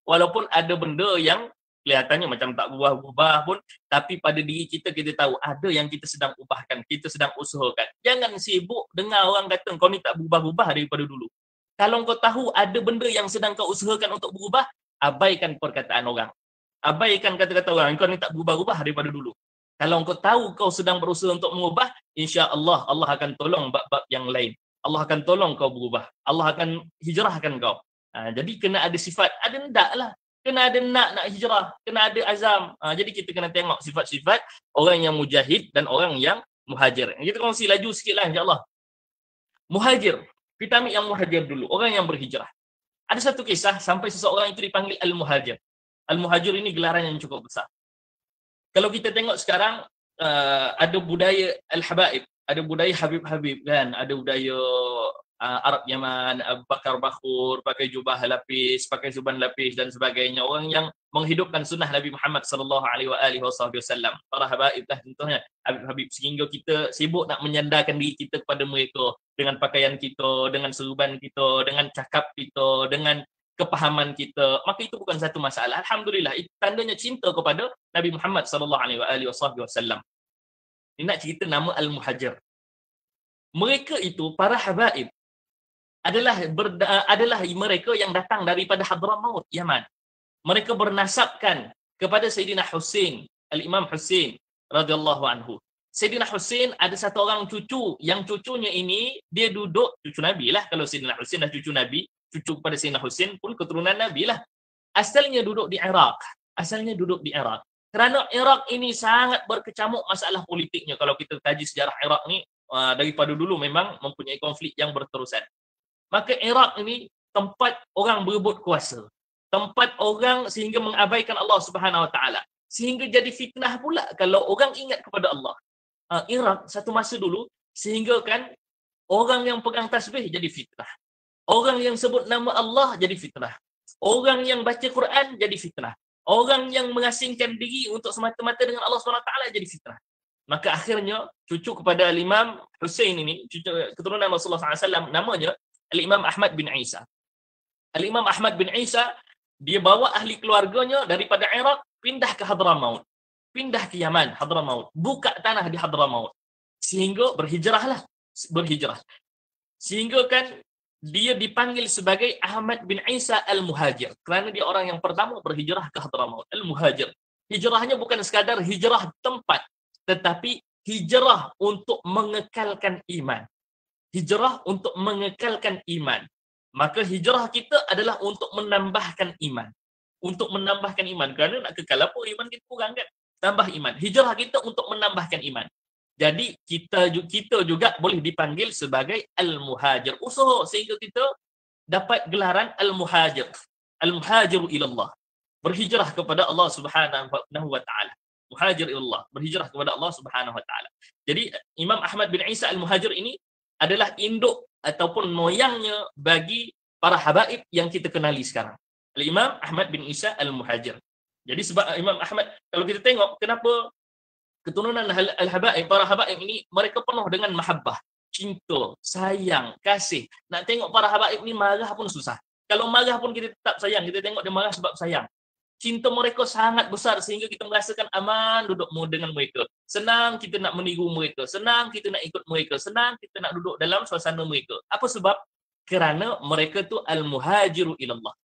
Walaupun ada benda yang kelihatannya macam tak berubah pun, tapi pada diri kita, kita tahu ada yang kita sedang ubahkan, kita sedang usahakan. Jangan sibuk dengar orang kata kau ni tak berubah-ubah daripada dulu. Kalau kau tahu ada benda yang sedang kau usahakan untuk berubah, abaikan perkataan orang. Abaikan kata-kata orang, kau ni tak berubah-ubah daripada dulu. Kalau kau tahu kau sedang berusaha untuk mengubah, insya-Allah Allah akan tolong bab-bab yang lain. Allah akan tolong kau berubah. Allah akan hijrahkan kau. Jadi kena ada sifat, ada ndak lah. Kena ada nak hijrah, kena ada azam. Jadi kita kena tengok sifat-sifat orang yang mujahid dan orang yang muhajir. Kita kongsi laju sikitlah insya-Allah. Muhajir. Kita ambil yang muhajir dulu, orang yang berhijrah. Ada satu kisah sampai seseorang itu dipanggil Al-Muhajir. Al-Muhajir ini gelaran yang cukup besar. Kalau kita tengok sekarang, ada budaya Al-Habaib, ada budaya Habib-Habib kan, ada budaya Arab Yaman, bakar bakhur, pakai jubah lapis, pakai suban lapis dan sebagainya. Orang yang menghidupkan sunnah Nabi Muhammad sallallahu alaihi wasallam. Para habaib lah contohnya, Habib-Habib, sehingga kita sibuk nak menyandarkan diri kita kepada mereka dengan pakaian kita, dengan seruban kita, dengan cakap kita, dengan kepahaman kita. Maka itu bukan satu masalah. Alhamdulillah, itu tandanya cinta kepada Nabi Muhammad sallallahu alaihi wasallam. Ini nak cerita nama Al-Muhajir. Mereka itu, para habaib, adalah mereka yang datang daripada Hadramaut, Yaman. Mereka bernasabkan kepada Sayyidina Hussein Al-Imam Hussein radhiyallahu anhu. Sayyidina Hussein ada satu orang cucu, yang cucunya ini dia duduk, cucu Nabi lah, kalau Sayyidina Hussein dah cucu Nabi, cucu kepada Sayyidina Hussein pun keturunan Nabi lah. Asalnya duduk di Iraq. Asalnya duduk di Iraq. Kerana Iraq ini sangat berkecamuk masalah politiknya. Kalau kita kaji sejarah Iraq ni, daripada dulu memang mempunyai konflik yang berterusan. Maka Iraq ini tempat orang berebut kuasa. Tempat orang sehingga mengabaikan Allah Subhanahu Wa Taala. Sehingga jadi fitnah pula kalau orang ingat kepada Allah. Iraq satu masa dulu sehingga kan orang yang pegang tasbih jadi fitnah. Orang yang sebut nama Allah jadi fitnah. Orang yang baca Quran jadi fitnah. Orang yang mengasingkan diri untuk semata-mata dengan Allah SWT jadi fitnah. Maka akhirnya cucu kepada Imam Hussein ini, cucu keturunan Rasulullah SAW, namanya Al-Imam Ahmad bin Isa. Al-Imam Ahmad bin Isa, dia bawa ahli keluarganya daripada Iraq pindah ke Hadramaut. Pindah ke Yaman, Hadramaut. Buka tanah di Hadramaut. Sehingga berhijrah. Sehingga kan dia dipanggil sebagai Ahmad bin Isa Al-Muhajir. Kerana dia orang yang pertama berhijrah ke Hadramaut. Al-Muhajir. Hijrahnya bukan sekadar hijrah tempat, tetapi hijrah untuk mengekalkan iman. Hijrah untuk mengekalkan iman. Maka hijrah kita adalah untuk menambahkan iman. Untuk menambahkan iman. Kerana nak kekal apa? Iman kita kurang kan? Tambah iman. Hijrah kita untuk menambahkan iman. Jadi kita juga boleh dipanggil sebagai Al-Muhajir. Usaha sehingga kita dapat gelaran Al-Muhajir. Al-Muhajiru ilallah. Berhijrah kepada Allah Subhanahu Wa Taala. Muhajir ilallah. Berhijrah kepada Allah Subhanahu Wa Taala. Jadi Imam Ahmad bin Isa Al-Muhajir ini adalah induk ataupun moyangnya bagi para habaib yang kita kenali sekarang. Al-Imam Ahmad bin Isa Al-Muhajir. Jadi sebab Imam Ahmad, kalau kita tengok kenapa keturunan Al-Habaib, para habaib ini mereka penuh dengan mahabbah, cinta, sayang, kasih. Nak tengok para habaib ni marah pun susah. Kalau marah pun kita tetap sayang, kita tengok dia marah sebab sayang. Cinta mereka sangat besar sehingga kita merasakan aman duduk dengan mereka. Senang kita nak meniru mereka, senang kita nak ikut mereka, senang kita nak duduk dalam suasana mereka. Apa sebab? Kerana mereka tu al-muhajiru ilallah.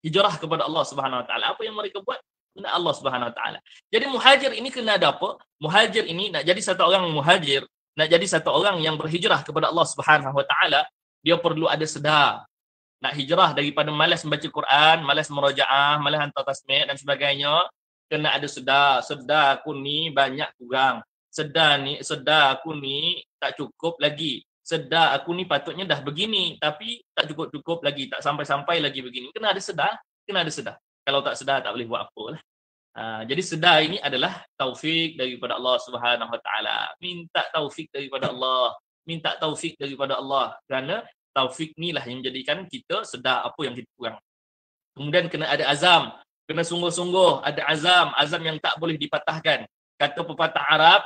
Hijrah kepada Allah Subhanahu Wa Taala. Apa yang mereka buat? Kena Allah Subhanahu Wa Taala. Jadi muhajir ini kena ada apa? Muhajir ini nak jadi satu orang muhajir, nak jadi satu orang yang berhijrah kepada Allah Subhanahu Wa Taala, dia perlu ada sedar. Nak hijrah daripada malas membaca Quran, malas merajaah, malas hantar tasmid dan sebagainya, kena ada sedar. Sedar aku ni banyak kurang. Sedar aku ni tak cukup lagi. Sedar aku ni patutnya dah begini, tapi tak cukup-cukup lagi, tak sampai-sampai lagi begini. Kena ada sedar, kena ada sedar. Kalau tak sedar tak boleh buat apa lah. Jadi sedar ini adalah taufik daripada Allah Subhanahu Wa Taala. Minta taufik daripada Allah. Minta taufik daripada Allah. Kerana taufik ni lah yang menjadikan kita sedar apa yang kita kurang. Kemudian kena ada azam. Kena sungguh-sungguh ada azam. Azam yang tak boleh dipatahkan. Kata pepatah Arab,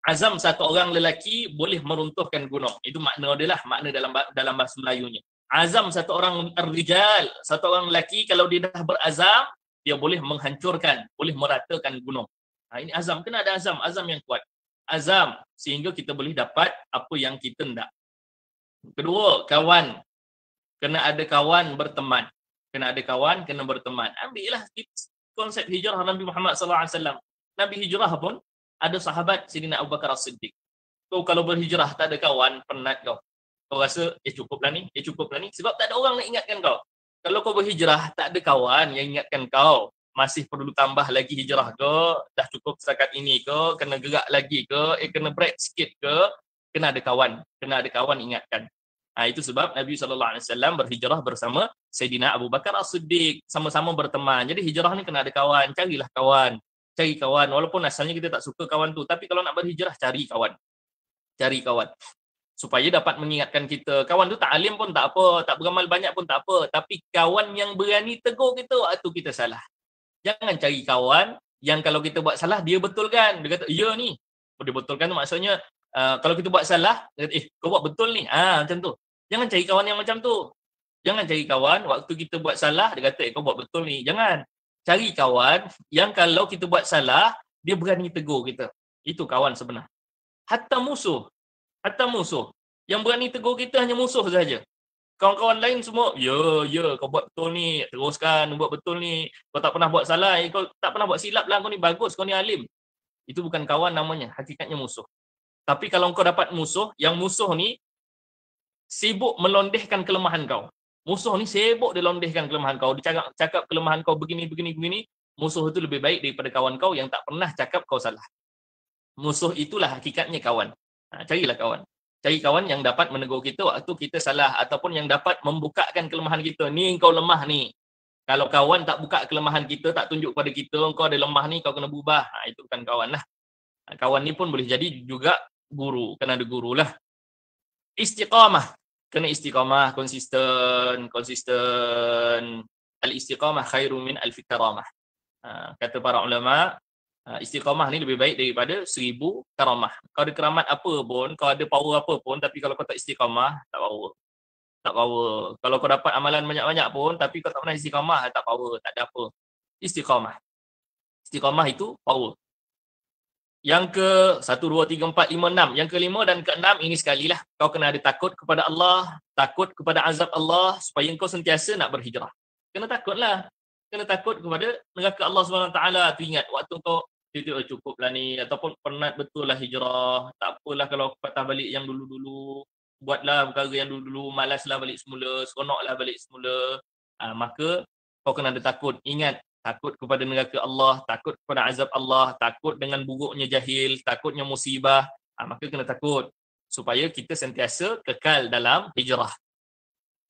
azam satu orang lelaki boleh meruntuhkan gunung. Itu makna dia lah. Makna dalam bahasa Melayunya. Azam satu orang rijal, satu orang lelaki kalau dia dah berazam, dia boleh menghancurkan, boleh meratakan gunung. Ini azam, kena ada azam yang kuat. Azam sehingga kita boleh dapat apa yang kita nak. Kedua, kawan. Kena ada kawan berteman. Kena ada kawan, kena berteman. Ambillah konsep hijrah Nabi Muhammad SAW. Nabi hijrah pun ada sahabat Sayyidina Abu Bakar As-Siddiq. Kau kalau berhijrah tak ada kawan, penat kau. Kau rasa, cukuplah ni. Sebab tak ada orang nak ingatkan kau. Kalau kau berhijrah, tak ada kawan yang ingatkan kau. Masih perlu tambah lagi hijrah ke? Dah cukup setakat ini ke? Kena gerak lagi ke? Kena break sikit ke? Kena ada kawan. Kena ada kawan ingatkan. Itu sebab Nabi SAW berhijrah bersama Sayyidina Abu Bakar As-Siddiq. Sama-sama berteman. Jadi hijrah ni kena ada kawan. Carilah kawan. Cari kawan. Walaupun asalnya kita tak suka kawan tu. Tapi kalau nak berhijrah, cari kawan. Cari kawan. Supaya dapat mengingatkan kita. Kawan tu tak alim pun tak apa, tak beramal banyak pun tak apa, tapi kawan yang berani tegur kita, waktu kita salah. Jangan cari kawan yang kalau kita buat salah, dia betulkan. Dia kata, ya ni. Dia betulkan tu maksudnya, kalau kita buat salah, dia kata, kau buat betul ni. Macam tu. Jangan cari kawan yang macam tu. Jangan cari kawan, waktu kita buat salah, dia kata, kau buat betul ni. Jangan. Cari kawan yang kalau kita buat salah, dia berani tegur kita. Itu kawan sebenar. Hatta musuh. Yang berani tegur kita hanya musuh saja. Kawan-kawan lain semua, ya, kau buat betul ni, teruskan buat betul ni. Kau tak pernah buat salah, kau tak pernah buat silap lah, kau ni bagus, kau ni alim. Itu bukan kawan namanya, hakikatnya musuh. Tapi kalau kau dapat musuh, yang musuh ni sibuk melondehkan kelemahan kau. Musuh ni sibuk dia londehkan kelemahan kau, dia cakap kelemahan kau begini, musuh itu lebih baik daripada kawan kau yang tak pernah cakap kau salah. Musuh itulah hakikatnya kawan. Carilah kawan. Cari kawan yang dapat menegur kita waktu kita salah ataupun yang dapat membukakan kelemahan kita. Ni kau lemah ni. Kalau kawan tak buka kelemahan kita, tak tunjuk pada kita, kau ada lemah ni, kau kena berubah. Itu bukan kawan lah. Kawan ni pun boleh jadi juga guru. Kena ada guru lah. Istiqamah. Kena istiqamah, konsisten. Al-istiqamah khairu min al-fikaramah. Kata para ulama, istiqamah ni lebih baik daripada 1000 karamah. Kau ada keramat apa pun, kau ada power apa pun, tapi kalau kau tak istiqamah, tak power. Tak power. Kalau kau dapat amalan banyak-banyak pun, tapi kau tak pernah istiqamah, tak power, tak ada apa. Istiqamah. Istiqamah itu power. Yang ke 1, 2, 3, 4, 5, 6. Yang ke-5 dan ke-6 ini sekali lah. Kau kena ada takut kepada Allah, takut kepada azab Allah, supaya kau sentiasa nak berhijrah. Kena takutlah. Kena takut kepada neraka Allah SWT. Tu ingat, waktu kau cukuplah ni, ataupun penat betul lah hijrah, tak apalah kalau patah balik yang dulu-dulu, buatlah perkara yang dulu-dulu, malaslah balik semula, seronoklah balik semula. Maka kau kena ada takut. Ingat, takut kepada neraka Allah, takut kepada azab Allah, takut dengan buruknya jahil, takutnya musibah. Maka kena takut supaya kita sentiasa kekal dalam hijrah.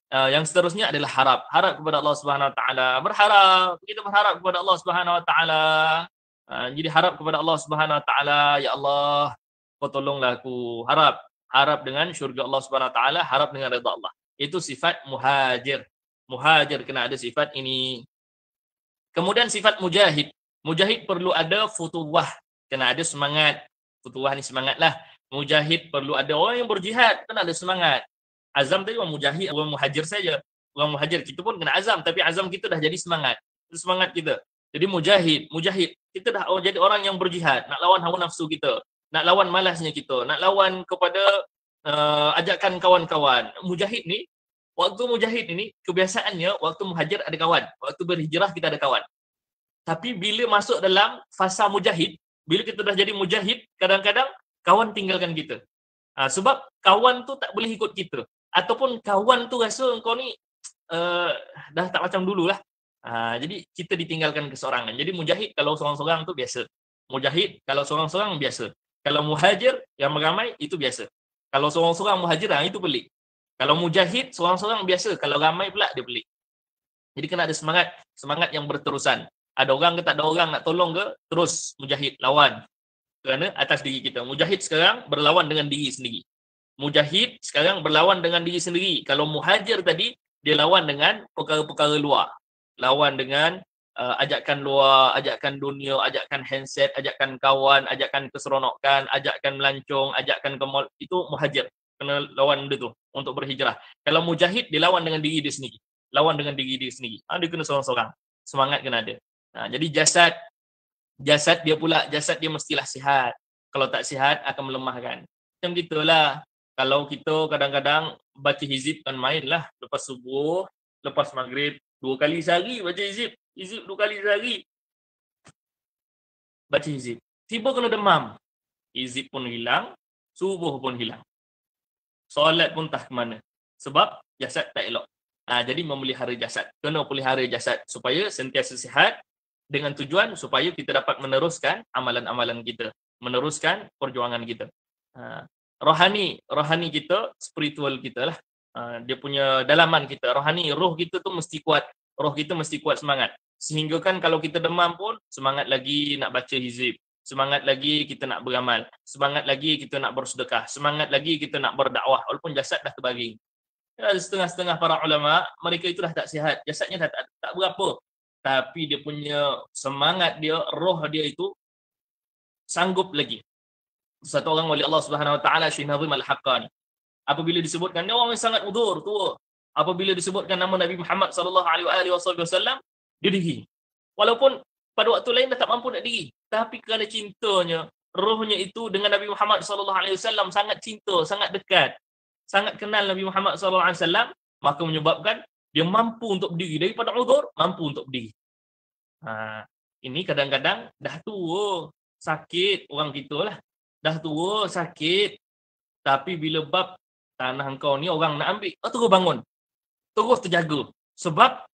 Yang seterusnya adalah harap kepada Allah Subhanahu Wa Taala. Kita berharap kepada Allah Subhanahu Wa Taala. Jadi harap kepada Allah Subhanahu Wa Taala, ya Allah, kau tolonglah aku. Harap dengan syurga Allah Subhanahu Wa Taala, harap dengan redha Allah. Itu sifat muhajir. Muhajir kena ada sifat ini. Kemudian sifat mujahid. Mujahid perlu ada futuwah, kena ada semangat. Futuwah ni semangatlah. Mujahid perlu ada orang yang berjihad, kena ada semangat. Azam tadi orang mujahid, orang muhajir saja. Orang muhajir kita pun kena azam, tapi azam kita dah jadi semangat. Itu semangat kita. Jadi mujahid, kita dah jadi orang yang berjihad, nak lawan hawa nafsu kita, nak lawan malasnya kita, nak lawan kepada ajakan kawan-kawan. Mujahid ni, waktu mujahid ini kebiasaannya waktu muhajir ada kawan, waktu berhijrah kita ada kawan. Tapi bila masuk dalam fasa mujahid, bila kita dah jadi mujahid, kadang-kadang kawan tinggalkan kita. Sebab kawan tu tak boleh ikut kita, ataupun kawan tu rasa kau ni dah tak macam dululah. Jadi kita ditinggalkan keseorangan. Jadi mujahid kalau seorang-seorang tu biasa. Mujahid kalau seorang-seorang biasa. Kalau muhajir yang ramai itu biasa. Kalau seorang-seorang muhajir itu pelik. Kalau mujahid seorang-seorang biasa, kalau ramai pula dia pelik. Jadi kena ada semangat yang berterusan. Ada orang ke tak ada orang nak tolong ke, terus mujahid lawan. Kerana atas diri kita. Mujahid sekarang berlawan dengan diri sendiri. Mujahid sekarang berlawan dengan diri sendiri. Kalau muhajir tadi dia lawan dengan perkara-perkara luar. Lawan dengan ajakan luar, ajakan dunia, ajakan handset, ajakan kawan, ajakan keseronokan, ajakan melancong, ajakan ke mall. Itu muhajir. Kena lawan benda tu untuk berhijrah. Kalau mujahid, dia lawan dengan diri dia sendiri. Lawan dengan diri dia sendiri. Dia kena seorang-seorang. Semangat kena ada. Jadi jasad dia pula, jasad dia mestilah sihat. Kalau tak sihat, akan melemahkan. Macam gitulah. Kalau kita kadang-kadang baca hizib kan main lah. Lepas subuh, lepas maghrib, 2 kali sehari baca hizib. Hizib 2 kali sehari. Baca hizib. Tiba kena demam. Hizib pun hilang. Subuh pun hilang. Solat pun tak ke mana. Sebab jasad tak elok. Jadi memelihara jasad. Kena pelihara jasad. Supaya sentiasa sihat. Dengan tujuan supaya kita dapat meneruskan amalan-amalan kita. Meneruskan perjuangan kita. Rohani kita, spiritual kita lah. Dia punya dalaman kita, rohani, roh kita tu mesti kuat. Roh kita mesti kuat semangat. Sehingga kan kalau kita demam pun, semangat lagi nak baca hizib. Semangat lagi kita nak beramal. Semangat lagi kita nak bersedekah. Semangat lagi kita nak berdakwah. Walaupun jasad dah terbaring. Ada setengah-setengah para ulama, mereka itu dah tak sihat. Jasadnya dah tak berapa. Tapi dia punya semangat dia, roh dia itu sanggup lagi. Satu orang wali Allah Subhanahu Wa Taala, Syekh Nazim Al-Haqqani. Apabila disebutkan dia orang yang sangat udur, tua. Apabila disebutkan nama Nabi Muhammad sallallahu alaihi wasallam, dia diri. Walaupun pada waktu lain dah tak mampu nak diri, tapi kerana cintanya, rohnya itu dengan Nabi Muhammad sallallahu alaihi wasallam sangat cinta, sangat dekat. Sangat kenal Nabi Muhammad sallallahu alaihi wasallam, maka menyebabkan dia mampu untuk berdiri. Daripada uzur, mampu untuk berdiri. Ini kadang-kadang dah tua, sakit orang kita lah. Dah tua, sakit. Tapi bila bab tanah kau ni orang nak ambil, terus bangun. Terus terjaga. Sebab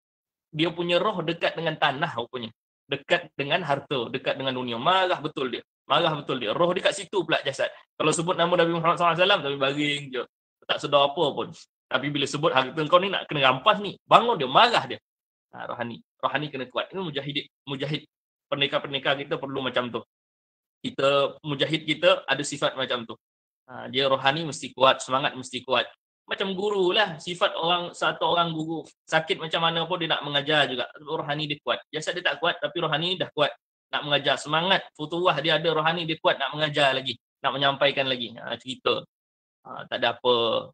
dia punya roh dekat dengan tanah rupanya. Dekat dengan harta, dekat dengan dunia. Marah betul dia. Roh dia kat situ pula jasad. Kalau sebut nama Nabi Muhammad SAW, tapi baring je. Tak sedar apa pun. Tapi bila sebut harta kau ni nak kena rampas ni, bangun dia, marah dia. Rohani kena kuat. Ini mujahid. Pendekar-pendekar kita perlu macam tu. Mujahid kita ada sifat macam tu. Dia rohani mesti kuat, semangat mesti kuat. Macam guru lah, sifat satu orang guru. Sakit macam mana pun dia nak mengajar juga. Rohani dia kuat. Jasad dia tak kuat, tapi rohani dah kuat. Nak mengajar. Semangat, futuwah dia ada, rohani dia kuat nak mengajar lagi. Nak menyampaikan lagi. Cerita. Tak ada apa.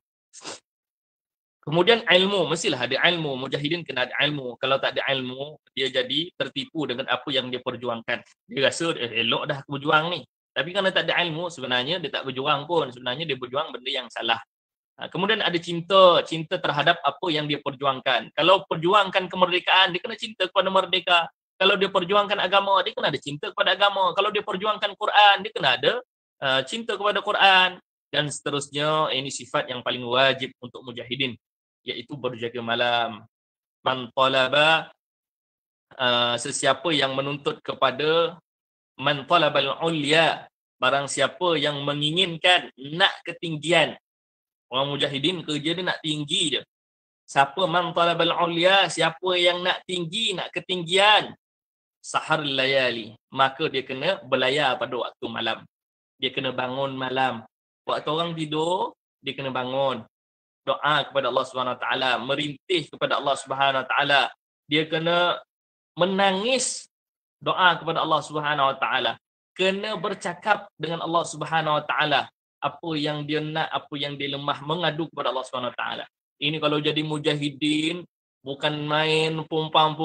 Kemudian ilmu, mestilah ada ilmu. Mujahidin kena ada ilmu. Kalau tak ada ilmu, dia jadi tertipu dengan apa yang dia perjuangkan. Dia rasa elok dah aku berjuang ni. Tapi kalau tak ada ilmu, sebenarnya dia tak berjuang pun. Sebenarnya dia berjuang benda yang salah. Kemudian ada cinta terhadap apa yang dia perjuangkan. Kalau perjuangkan kemerdekaan, dia kena cinta kepada merdeka. Kalau dia perjuangkan agama, dia kena ada cinta kepada agama. Kalau dia perjuangkan Quran, dia kena ada cinta kepada Quran. Dan seterusnya, ini sifat yang paling wajib untuk mujahidin, iaitu berjaga malam. Man talaba, sesiapa yang menuntut kepada man talabal ulya, barang siapa yang menginginkan nak ketinggian. Orang mujahidin kerja dia nak tinggi je. Siapa man talabal ulya, siapa yang nak tinggi, nak ketinggian, sahar layali, maka dia kena berlayar pada waktu malam. Dia kena bangun malam. Waktu orang tidur, dia kena bangun. Doa kepada Allah SWT, merintih kepada Allah SWT. Dia kena menangis, doa kepada Allah SWT. Kena bercakap dengan Allah SWT. Apa yang dia nak, apa yang dia lemah, mengadu kepada Allah SWT. Ini kalau jadi mujahidin, bukan main pumpang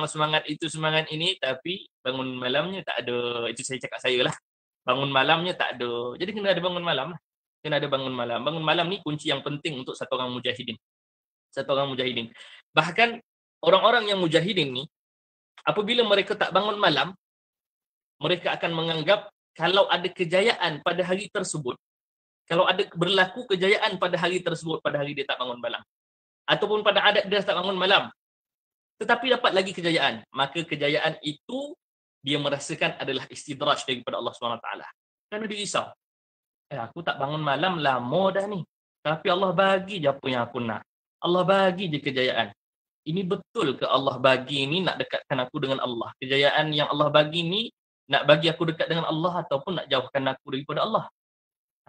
semangat itu, semangat ini, tapi bangun malamnya tak ada. Itu saya cakap saya lah. Bangun malamnya tak ada. Jadi kena ada bangun malam lah. Kena ada bangun malam. Bangun malam ni kunci yang penting untuk satu orang mujahidin. Bahkan orang-orang yang mujahidin ni, apabila mereka tak bangun malam, mereka akan menganggap kalau ada kejayaan pada hari tersebut, kalau ada berlaku kejayaan pada hari tersebut, pada hari dia tak bangun malam, ataupun pada adat dia tak bangun malam, tetapi dapat lagi kejayaan, maka kejayaan itu dia merasakan adalah istidraj daripada Allah SWT. Kerana dia risau. Aku tak bangun malam lama dah ni, tapi Allah bagi je apa yang aku nak. Allah bagi je kejayaan. Ini betul ke Allah bagi ni nak dekatkan aku dengan Allah? Kejayaan yang Allah bagi ni nak bagi aku dekat dengan Allah ataupun nak jauhkan aku daripada Allah?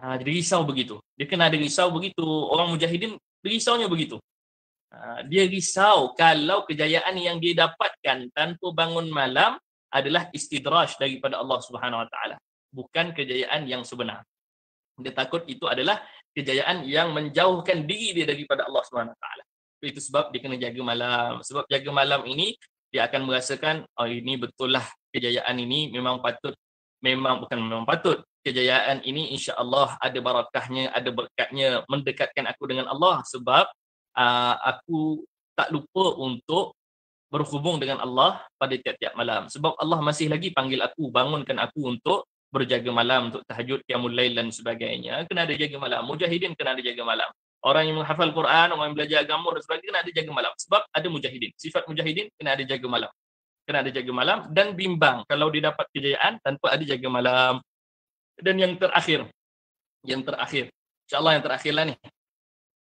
Jadi risau begitu. Dia kena ada risau begitu. Orang mujahidin risaunya begitu. Dia risau kalau kejayaan yang dia dapatkan tanpa bangun malam adalah istidraj daripada Allah Subhanahu Wa Taala, bukan kejayaan yang sebenar. Dia takut itu adalah kejayaan yang menjauhkan diri dia daripada Allah Subhanahu Wa Taala. Itu sebab dia kena jaga malam. Sebab jaga malam ini dia akan merasakan, ini betul lah kejayaan ini memang patut, memang patut. Kejayaan ini insya-Allah ada barakahnya, ada berkatnya, mendekatkan aku dengan Allah, sebab aku tak lupa untuk berhubung dengan Allah pada tiap-tiap malam. Sebab Allah masih lagi panggil aku, bangunkan aku untuk berjaga malam, untuk tahajud, qiyamul lail dan sebagainya. Kena ada jaga malam. Mujahidin kena ada jaga malam. Orang yang menghafal Quran, orang yang belajar agama dan sebagainya kena ada jaga malam. Sebab ada mujahidin. Sifat mujahidin kena ada jaga malam. Kena ada jaga malam dan bimbang kalau dia dapat kejayaan tanpa ada jaga malam. Dan yang terakhir, insya-Allah yang terakhirlah ni,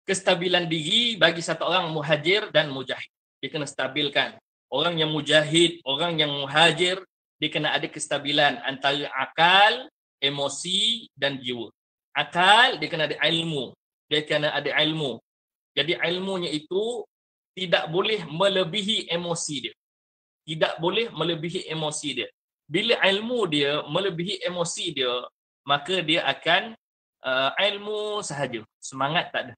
kestabilan diri bagi satu orang muhajir dan mujahid. Dia kena stabilkan. Orang yang mujahid, orang yang muhajir, dia kena ada kestabilan antara akal, emosi dan jiwa. Akal, dia kena ada ilmu. Dia kena ada ilmu. Jadi ilmunya itu tidak boleh melebihi emosi dia. Tidak boleh melebihi emosi dia. Bila ilmu dia melebihi emosi dia, maka dia akan ilmu sahaja. Semangat tak ada.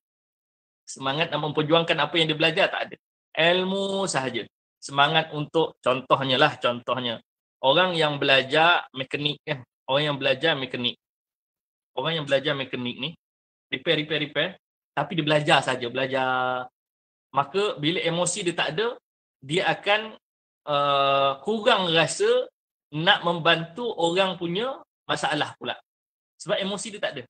Semangat nak memperjuangkan apa yang dia belajar tak ada. Ilmu sahaja. Semangat untuk, contohnya, orang yang belajar mekanik kan. Orang yang belajar mekanik ni, repair. Tapi dia belajar saja. Belajar maka bila emosi dia tak ada, dia akan kurang rasa nak membantu orang punya masalah pula. Sebab emosi dia tak ada.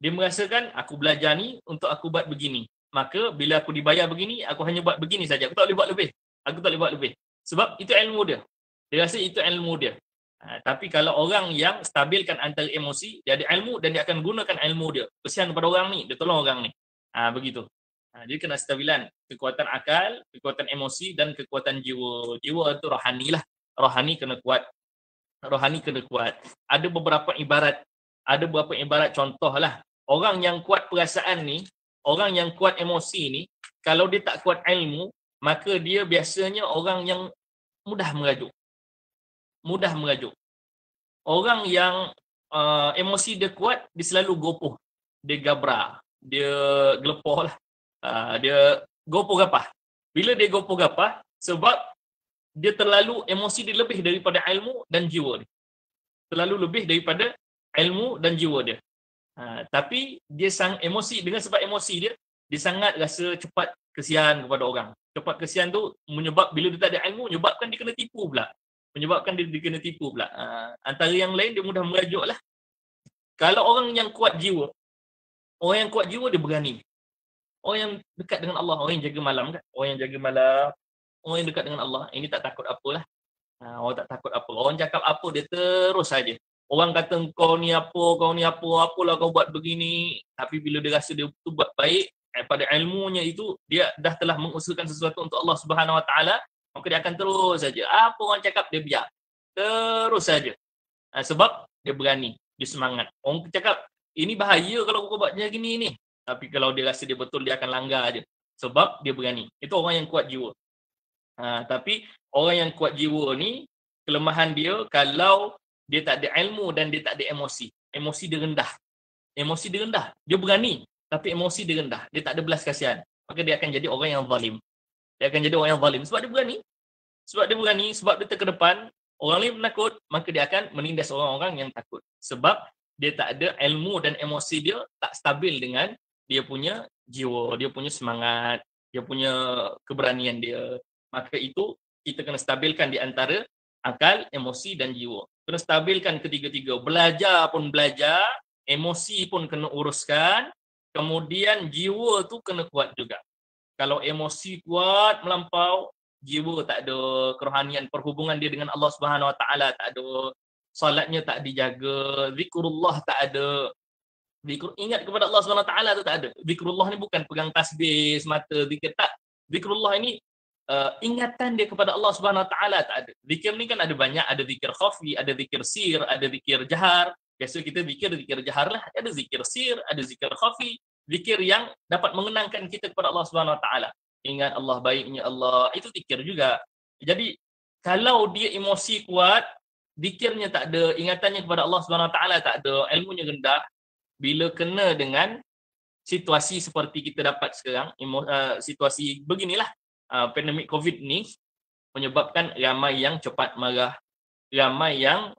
Dia merasakan aku belajar ni untuk aku buat begini. Maka bila aku dibayar begini, aku hanya buat begini saja. Aku tak boleh buat lebih. Aku tak boleh buat lebih. Sebab itu ilmu dia. Dia rasa itu ilmu dia. Tapi kalau orang yang stabilkan antara emosi, dia ada ilmu dan dia akan gunakan ilmu dia. Kesian kepada orang ni, dia tolong orang ni. Begitu. Dia kena stabilan. Kekuatan akal, kekuatan emosi dan kekuatan jiwa. Jiwa itu rohani lah. Rohani kena kuat. Rohani kena kuat. Ada beberapa ibarat contoh lah. Orang yang kuat perasaan ni, orang yang kuat emosi ni, kalau dia tak kuat ilmu, maka dia biasanya orang yang mudah merajuk. Mudah merajuk. Orang yang emosi dia kuat, dia selalu gopoh. Dia gabra. Dia gelepoh lah. Dia gopoh gapah. Bila dia gopoh gapah, sebab dia terlalu, emosi dia lebih daripada ilmu dan jiwa dia. Terlalu lebih daripada ilmu dan jiwa dia. Tapi dia emosi, dengan sebab emosi dia sangat rasa cepat kesian kepada orang. Cepat kesian tu menyebab bila dia tak ada ilmu, menyebabkan dia kena tipu pula. Antara yang lain dia mudah merajuk lah. Kalau orang yang kuat jiwa, dia berani. Orang yang dekat dengan Allah, orang yang jaga malam kan? Orang yang dekat dengan Allah, ini tak takut apalah. Orang tak takut apa. Orang cakap apa, dia terus saja. Orang kata kau ni apa, apalah kau buat begini. Tapi bila dia rasa dia tu buat baik, pada ilmunya itu, dia dah telah mengusahakan sesuatu untuk Allah Subhanahu Wa Taala, maka dia akan terus saja. Apa orang cakap, dia biar. Terus saja. Sebab dia berani, dia semangat. Orang cakap, ini bahaya kalau kau buat macam gini ni. Tapi kalau dia rasa dia betul, dia akan langgar je. Sebab dia berani. Itu orang yang kuat jiwa. Tapi orang yang kuat jiwa ni, kelemahan dia kalau dia tak ada ilmu dan dia tak ada emosi. Emosi dia rendah. Dia berani, tapi emosi dia rendah. Dia tak ada belas kasihan. Maka dia akan jadi orang yang zalim. Sebab dia berani. Sebab dia terkedepan. Orang lain menakut, maka dia akan menindas orang-orang yang takut. Sebab dia tak ada ilmu dan emosi dia tak stabil dengan dia punya jiwa, dia punya semangat, dia punya keberanian dia. Maka itu kita kena stabilkan di antara akal, emosi dan jiwa. Kena stabilkan ketiga-tiga. Belajar pun belajar, emosi pun kena uruskan, kemudian jiwa tu kena kuat juga. Kalau emosi kuat melampau, jiwa tak ada kerohanian, perhubungan dia dengan Allah Subhanahu Wa Taala tak ada, salatnya tak dijaga, zikrullah tak ada. Ingat kepada Allah Subhanahu Wa Taala tu tak ada. Zikrullah ni bukan pegang tasbih semata, zikir tak. Zikrullah ini ingatan dia kepada Allah Subhanahu Wa Taala tak ada. Zikir ni kan ada banyak, ada zikir khafi, ada zikir sir, ada zikir jahar. Biasa kita zikir jahar lah, ada zikir sir, ada zikir khafi, zikir yang dapat mengenangkan kita kepada Allah Subhanahu Wa Taala. Ingat Allah, baiknya Allah, itu zikir juga. Jadi kalau dia emosi kuat, zikirnya tak ada, ingatannya kepada Allah Subhanahu Wa Taala tak ada, ilmunya rendah, bila kena dengan situasi seperti kita dapat sekarang, situasi beginilah, pandemik COVID ni menyebabkan ramai yang cepat marah, ramai yang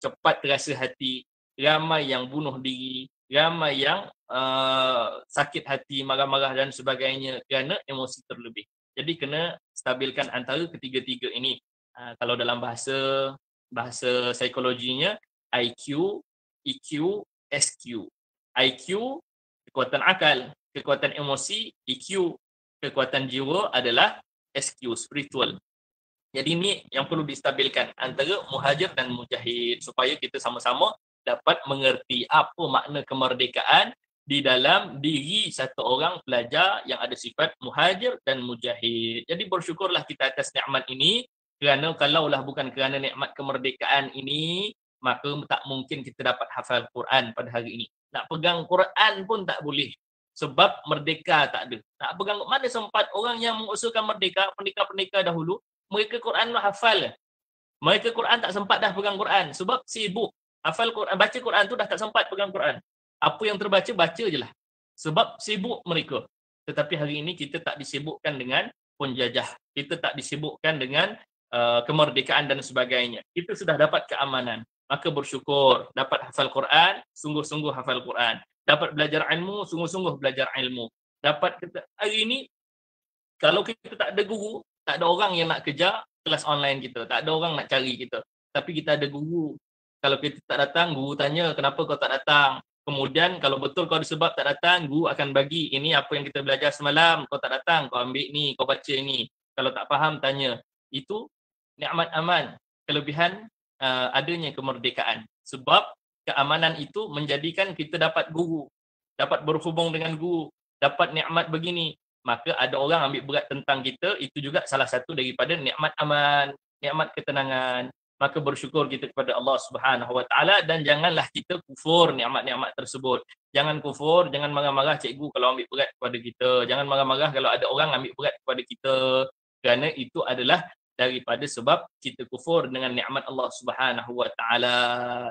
cepat terasa hati, ramai yang bunuh diri, ramai yang sakit hati, marah-marah dan sebagainya kerana emosi terlebih. Jadi kena stabilkan antara ketiga-tiga ini. Kalau dalam bahasa psikologinya, IQ, EQ, SQ. IQ, kekuatan akal, kekuatan emosi, EQ, kekuatan jiwa adalah SQ, spiritual. Jadi ini yang perlu distabilkan antara muhajir dan mujahid supaya kita sama-sama dapat mengerti apa makna kemerdekaan di dalam diri satu orang pelajar yang ada sifat muhajir dan mujahid. Jadi bersyukurlah kita atas nikmat ini, kerana kalaulah bukan kerana nikmat kemerdekaan ini, maka tak mungkin kita dapat hafal Quran pada hari ini. Nak pegang Quran pun tak boleh. Sebab merdeka tak ada. Nak pegang, mana sempat orang yang mengusulkan merdeka, pendekar-pendekar dahulu, mereka Quran hafal. Mereka Quran tak sempat dah pegang Quran. Sebab sibuk. Hafal Quran, baca Quran tu dah tak sempat pegang Quran. Apa yang terbaca, baca je lah. Sebab sibuk mereka. Tetapi hari ini kita tak disibukkan dengan penjajah. Kita tak disibukkan dengan kemerdekaan dan sebagainya. Kita sudah dapat keamanan. Maka bersyukur. Dapat hafal Quran, sungguh-sungguh hafal Quran. Dapat belajar ilmu, sungguh-sungguh belajar ilmu. Dapat kita hari ini kalau kita tak ada guru, tak ada orang yang nak kejar kelas online kita, tak ada orang nak cari kita. Tapi kita ada guru. Kalau kita tak datang, guru tanya kenapa kau tak datang. Kemudian kalau betul kau ada sebab tak datang, guru akan bagi ini apa yang kita belajar semalam, kau tak datang, kau ambil ni, kau baca ni. Kalau tak faham tanya. Itu nikmat aman, kelebihan adanya kemerdekaan. Sebab keamanan itu menjadikan kita dapat guru, dapat berhubung dengan guru, dapat nikmat begini. Maka ada orang ambil berat tentang kita, itu juga salah satu daripada nikmat aman, nikmat ketenangan. Maka bersyukur kita kepada Allah Subhanahu Wa Taala dan janganlah kita kufur nikmat-nikmat tersebut. Jangan kufur, jangan marah-marah cikgu kalau ambil berat kepada kita. Jangan marah-marah kalau ada orang ambil berat kepada kita. Kerana itu adalah daripada sebab kita kufur dengan nikmat Allah Subhanahu Wa Taala.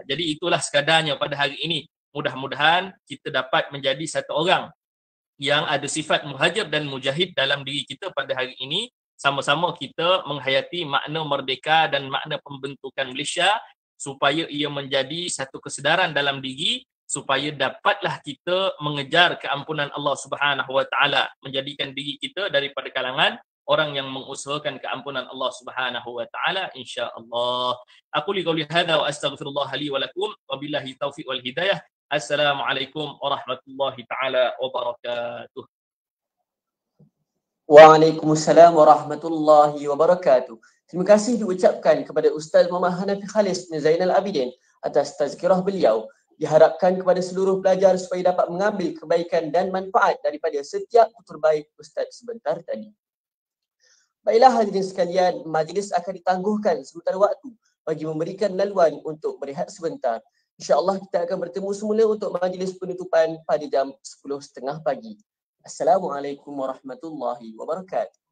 Jadi itulah sekadarnya pada hari ini. Mudah-mudahan kita dapat menjadi satu orang yang ada sifat muhajir dan mujahid dalam diri kita pada hari ini. Sama-sama kita menghayati makna merdeka dan makna pembentukan Malaysia supaya ia menjadi satu kesedaran dalam diri, supaya dapatlah kita mengejar keampunan Allah Subhanahu Wa Taala, menjadikan diri kita daripada kalangan orang yang mengusahakan keampunan Allah Subhanahu Wa Taala, insya-Allah. Aku liqauli hadza wa astaghfirullah li wa lakum wa billahi taufiq wal hidayah. Assalamualaikum warahmatullahi taala wabarakatuh. Waalaikumsalam warahmatullahi wabarakatuh. Terima kasih diucapkan kepada Ustaz Muhammad Hanafi Khalis bin Zainal Abidin atas tazkirah beliau. Diharapkan kepada seluruh pelajar supaya dapat mengambil kebaikan dan manfaat daripada setiap tutur baik Ustaz sebentar tadi. Baiklah hadirin sekalian, majlis akan ditangguhkan sementara waktu bagi memberikan laluan untuk berehat sebentar. InsyaAllah kita akan bertemu semula untuk majlis penutupan pada jam 10.30 pagi. Assalamualaikum warahmatullahi wabarakatuh.